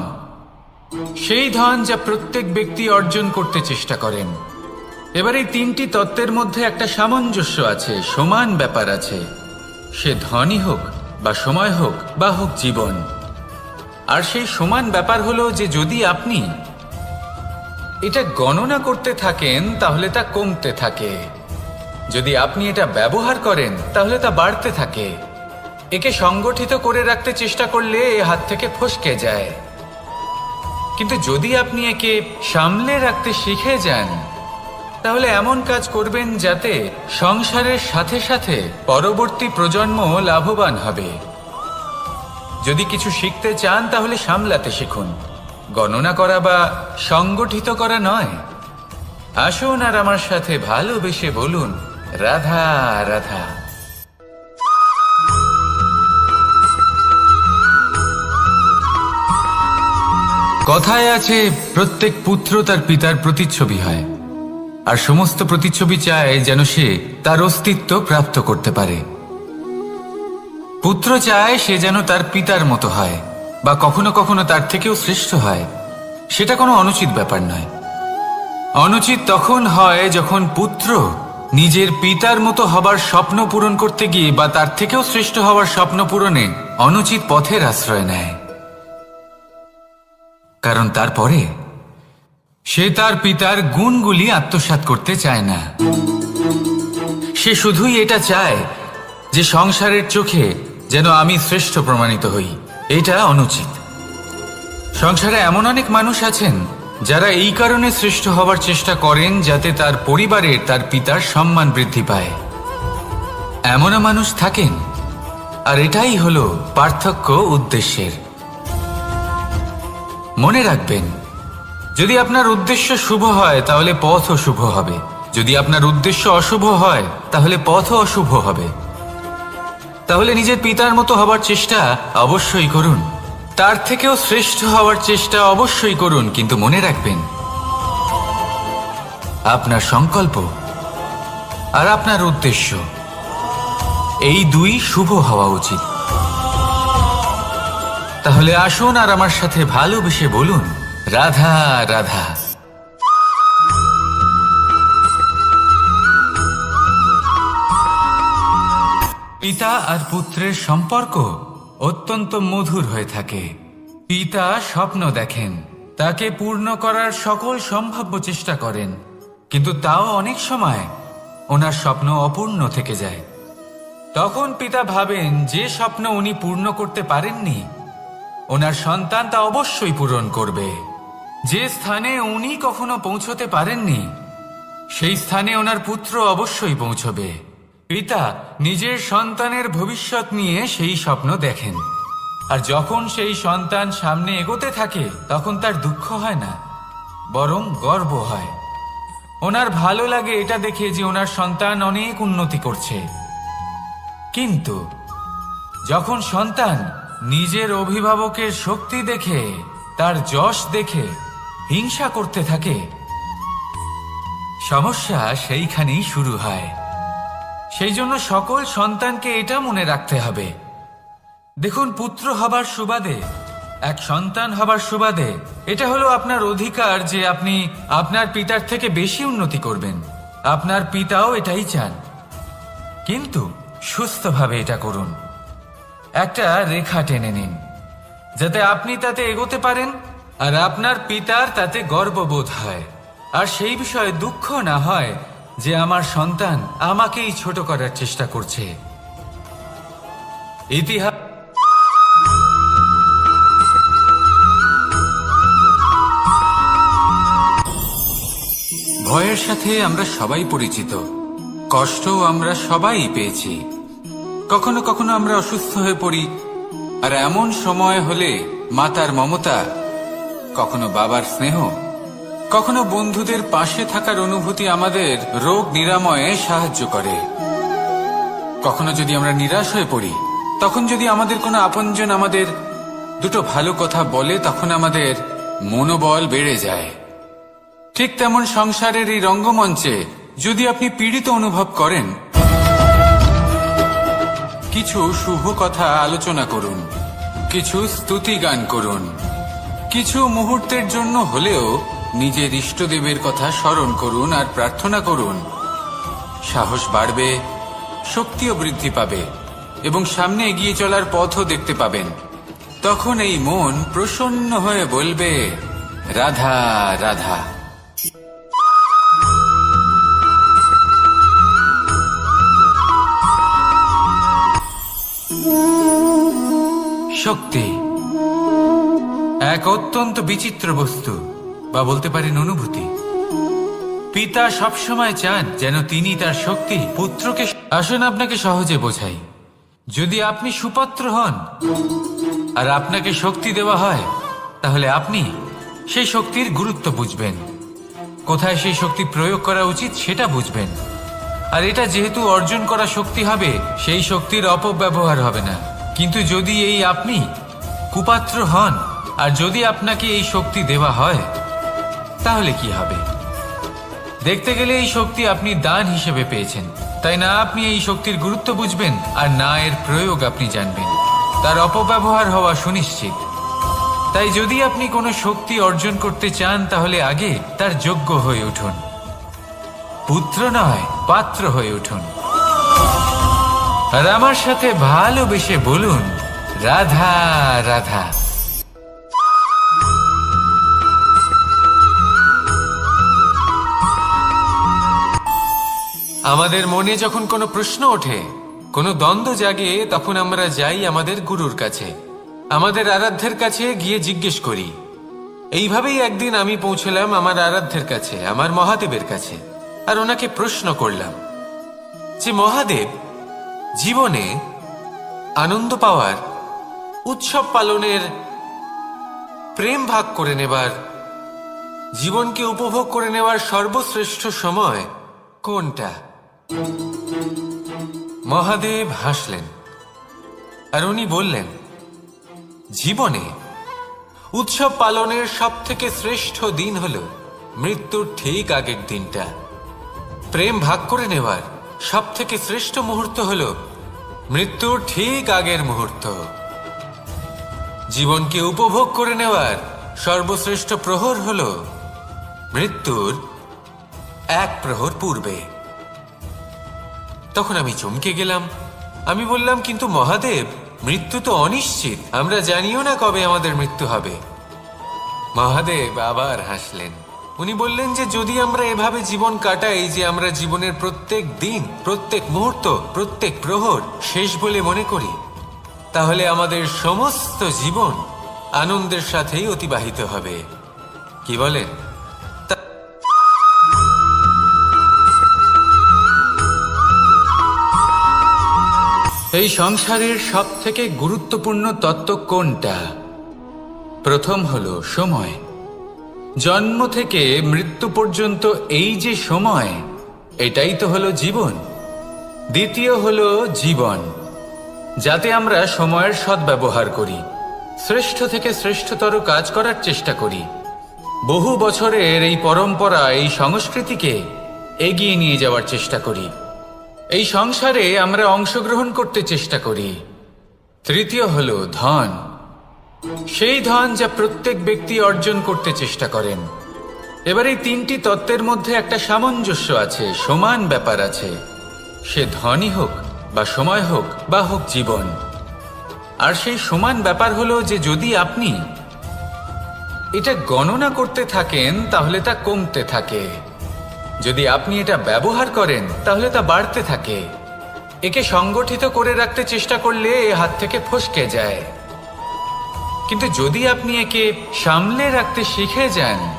সেই ধন যা প্রত্যেক ব্যক্তি অর্জন করতে চেষ্টা করেন। এবার এই তিনটি তত্ত্বের মধ্যে একটা সামঞ্জস্য আছে, সমান ব্যাপার আছে। সে ধনই হোক বা সময় হোক বা হোক জীবন। আর সেই সমান ব্যাপার হলো যে যদি আপনি এটা গণনা করতে থাকেন তাহলে তা কমতে থাকে, যদি আপনি এটা ব্যবহার করেন তাহলে তা বাড়তে থাকে। একে সংগঠিত করে রাখতে চেষ্টা করলে এ হাত থেকে ফসকে যায়, কিন্তু যদি আপনি একে সামলে রাখতে শিখে যান তাহলে এমন কাজ করবেন যাতে সংসারের সাথে সাথে পরবর্তী প্রজন্ম লাভবান হবে। যদি কিছু শিখতে চান তাহলে সামলাতে শিখুন, গণনা করা বা সংগঠিত করা নয়। আসুন আর আমার সাথে ভালোবেসে বলুন, রাধা রাধা। কথায় আছে, প্রত্যেক পুত্র তার পিতার প্রতিচ্ছবি হয়, আর সমস্ত প্রতিচ্ছবি চায় যেন সে তার অস্তিত্ব প্রাপ্ত করতে পারে। পুত্র চায় সে যেন তার পিতার মতো হয় বা কখনো কখনো তার থেকেও শ্রেষ্ঠ হয়। সেটা কোনো অনুচিত ব্যাপার নয়। অনুচিত তখন হয় যখন পুত্র নিজের পিতার মতো হবার স্বপ্ন পূরণ করতে গিয়ে বা তার থেকেও শ্রেষ্ঠ হওয়ার স্বপ্ন পূরণে অনুচিত পথের আশ্রয় নেয়। কারণ তারপরে সে তার পিতার গুণগুলি আত্মসাৎ করতে চায় না। সে শুধুই এটা চায় যে সংসারের চোখে যেন আমি শ্রেষ্ঠ প্রমাণিত হই। এটা অনুচিত। সংসারে এমন অনেক মানুষ আছেন যারা এই কারণে শ্রেষ্ঠ হবার চেষ্টা করেন যাতে তার পরিবারের তার পিতার সম্মান বৃদ্ধি পায়। এমনও মানুষ থাকেন, আর এটাই হলো পার্থক্য উদ্দেশ্যের। মনে রাখবেন, যদি আপনার উদ্দেশ্য শুভ হয় তাহলে পথও শুভ হবে, যদি আপনার উদ্দেশ্য অশুভ হয় তাহলে পথও অশুভ হবে। তাহলে নিজের পিতার মতো হবার চেষ্টা অবশ্যই করুন, তার থেকেও শ্রেষ্ঠ হওয়ার চেষ্টা অবশ্যই করুন, কিন্তু মনে রাখবেন আপনার সংকল্প আর আপনার উদ্দেশ্য এই দুই শুভ হওয়া উচিত। তাহলে আসুন আর আমার সাথে ভালোবেসে বলুন, রাধা রাধা। পিতা আর পুত্রের সম্পর্ক অত্যন্ত মধুর হয়ে থাকে। পিতা স্বপ্ন দেখেন, তাকে পূর্ণ করার সকল সম্ভাব্য চেষ্টা করেন, কিন্তু তাও অনেক সময় ওনার স্বপ্ন অপূর্ণ থেকে যায়। তখন পিতা ভাবেন যে স্বপ্ন উনি পূর্ণ করতে পারেননি ওনার সন্তান তা অবশ্যই পূরণ করবে। যে স্থানে উনি কখনো পৌঁছতে পারেননি সেই স্থানে ওনার পুত্র অবশ্যই পৌঁছবে। পিতা নিজের সন্তানের ভবিষ্যৎ নিয়ে সেই স্বপ্ন দেখেন, আর যখন সেই সন্তান সামনে এগোতে থাকে তখন তার দুঃখ হয় না, বরং গর্ব হয়। ওনার ভালো লাগে এটা দেখে যে ওনার সন্তান অনেক উন্নতি করছে। কিন্তু যখন সন্তান নিজের অভিভাবকের শক্তি দেখে, তার যশ দেখে হিংসা করতে থাকে, সমস্যা সেইখানেই শুরু হয়। সেই জন্য সকল সন্তানকে এটা মনে রাখতে হবে, দেখুন, পুত্র হবার সুবাদে, এক সন্তান হবার সুবাদে এটা হলো আপনার অধিকার যে আপনি আপনার পিতার থেকে বেশি উন্নতি করবেন। আপনার পিতাও এটাই চান, কিন্তু সুস্থভাবে এটা করুন। একটা রেখা টেনে নিন যাতে আপনি তাতে এগোতে পারেন আর আপনার পিতার তাতে গর্ববোধ হয়, আর সেই বিষয়ে দুঃখ না হয় যে আমার সন্তান আমাকেই ছোট করার চেষ্টা করছে। ইতিহাস ভয়ের সাথে আমরা সবাই পরিচিত, কষ্টও আমরা সবাই পেয়েছি। কখনো কখনো আমরা অসুস্থ হয়ে পড়ি, আর এমন সময় হলে মাতার মমতা, কখনো বাবার স্নেহ, কখনো বন্ধুদের পাশে থাকার অনুভূতি আমাদের রোগ নিরাময়ে সাহায্য করে। কখনো যদি আমরা নিরাশ হয়ে পড়ি, তখন যদি আমাদের কোনো আপনজন আমাদের দুটো ভালো কথা বলে, তখন আমাদের মনোবল বেড়ে যায়। ঠিক তেমন সংসারের এই রঙ্গমঞ্চে যদি আপনি পীড়িত অনুভব করেন, কিছু শুভ কথা আলোচনা করুন। কিছু স্তুতি গান করুন। কিছু মুহূর্তের জন্য হলেও নিজের ইষ্টদেবের কথা স্মরণ করুন আর প্রার্থনা করুন। সাহস বাড়বে, শক্তিও বৃদ্ধি পাবে এবং সামনে এগিয়ে চলার পথও দেখতে পাবেন। তখন এই মন প্রসন্ন হয়ে বলবে, রাধা রাধা। শক্তি এক অত্যন্ত বিচিত্র বস্তু, বা বলতে পারেন অনুভূতি। পিতা সবসময় চান যেন তিনি তার শক্তি পুত্রকে। আসুন আপনাকে সহজে বোঝাই। যদি আপনি সুপাত্র হন আর আপনাকে শক্তি দেওয়া হয়, তাহলে আপনি সেই শক্তির গুরুত্ব বুঝবেন, কোথায় সেই শক্তি প্রয়োগ করা উচিত সেটা বুঝবেন। আর এটা যেহেতু অর্জন করা শক্তি হবে, সেই শক্তির অপব্যবহার হবে না। কিন্তু যদি এই আপনি কুপাত্র হন আর যদি আপনাকে এই শক্তি দেওয়া হয়, তাহলে কি হবে? দেখতে গেলে এই শক্তি আপনি দান হিসেবে পেয়েছেন, তাই না আপনি এই শক্তির গুরুত্ব বুঝবেন আর না এর প্রয়োগ আপনি জানবেন। তার অপব্যবহার হওয়া সুনিশ্চিত। তাই যদি আপনি কোনো শক্তি অর্জন করতে চান, তাহলে আগে তার যোগ্য হয়ে উঠুন। পুত্র নয়, পাত্র হয়ে উঠুন। আর আমার সাথে ভালোবেসে বলুন, রাধা রাধা। আমাদের মনে যখন কোনো প্রশ্ন ওঠে, কোনো দ্বন্দ্ব জাগে, তখন আমরা যাই আমাদের গুরুর কাছে, আমাদের আরাধ্যের কাছে গিয়ে জিজ্ঞেস করি। এইভাবেই একদিন আমি পৌঁছলাম আমার আরাধ্যের কাছে, আমার মহাদেবের কাছে, আর ওনাকে প্রশ্ন করলাম যে মহাদেব, জীবনে আনন্দ পাওয়ার, উৎসব পালনের, প্রেম ভাগ করে নেবার, জীবনকে উপভোগ করে নেওয়ার সর্বশ্রেষ্ঠ সময় কোনটা? মহাদেব হাসলেন আর উনি বললেন, জীবনে উৎসব পালনের সব থেকে শ্রেষ্ঠ দিন হল মৃত্যুর ঠিক আগের দিনটা। প্রেম ভাগ করে নেওয়ার সব থেকে শ্রেষ্ঠ মুহূর্ত হল মৃত্যুর ঠিক আগের মুহূর্ত। জীবনকে উপভোগ করে নেওয়ার সর্বশ্রেষ্ঠ প্রহর হল মৃত্যুর এক প্রহর পূর্বে। তখন আমি চমকে গেলাম। আমি বললাম, কিন্তু মহাদেব, মৃত্যু তো অনিশ্চিত, আমরা জানিও না কবে আমাদের মৃত্যু হবে। মহাদেব আবার হাসলেন। উনি বললেন যে যদি আমরা এভাবে জীবন কাটাই যে আমরা জীবনের প্রত্যেক দিন, প্রত্যেক মুহূর্ত, প্রত্যেক প্রহর শেষ বলে মনে করি, তাহলে আমাদের সমস্ত জীবন আনন্দের সাথেই অতিবাহিত হবে। কি বলেন? এই সংসারের সব থেকে গুরুত্বপূর্ণ তত্ত্ব কোনটা? প্রথম হলো সময়। জন্ম থেকে মৃত্যু পর্যন্ত এই যে সময়, এটাই তো হলো জীবন। দ্বিতীয় হলো জীবন, যাতে আমরা সময়ের সদ্ব্যবহার করি, শ্রেষ্ঠ থেকে শ্রেষ্ঠতর কাজ করার চেষ্টা করি। বহু বছরের এই পরম্পরা, এই সংস্কৃতিকে এগিয়ে নিয়ে যাওয়ার চেষ্টা করি। এই সংসারে আমরা অংশগ্রহণ করতে চেষ্টা করি। তৃতীয় হলো ধন, সেই ধন যা প্রত্যেক ব্যক্তি অর্জন করতে চেষ্টা করেন। এবার এই তিনটি তত্ত্বের মধ্যে একটা সামঞ্জস্য আছে, সমান ব্যাপার আছে। সে ধনই হোক বা সময় হোক বা হোক জীবন। আর সেই সমান ব্যাপার হলো যে যদি আপনি এটা গণনা করতে থাকেন, তাহলে তা কমতে থাকে। যদি আপনি এটা ব্যবহার করেন, তাহলে তা বাড়তে থাকে। একে সংগঠিত করে রাখতে চেষ্টা করলে এ হাত থেকে ফসকে যায়। কিন্তু যদি আপনি একে সামলে রাখতে শিখে যান,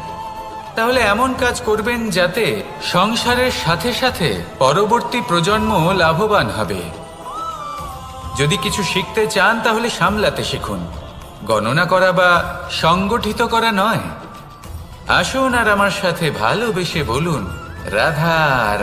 তাহলে এমন কাজ করবেন যাতে সংসারের সাথে সাথে পরবর্তী প্রজন্ম লাভবান হবে। যদি কিছু শিখতে চান, তাহলে সামলাতে শিখুন, গণনা করা বা সংগঠিত করা নয়। আসুন আর আমার সাথে ভালোবেসে বলুন, রাধা।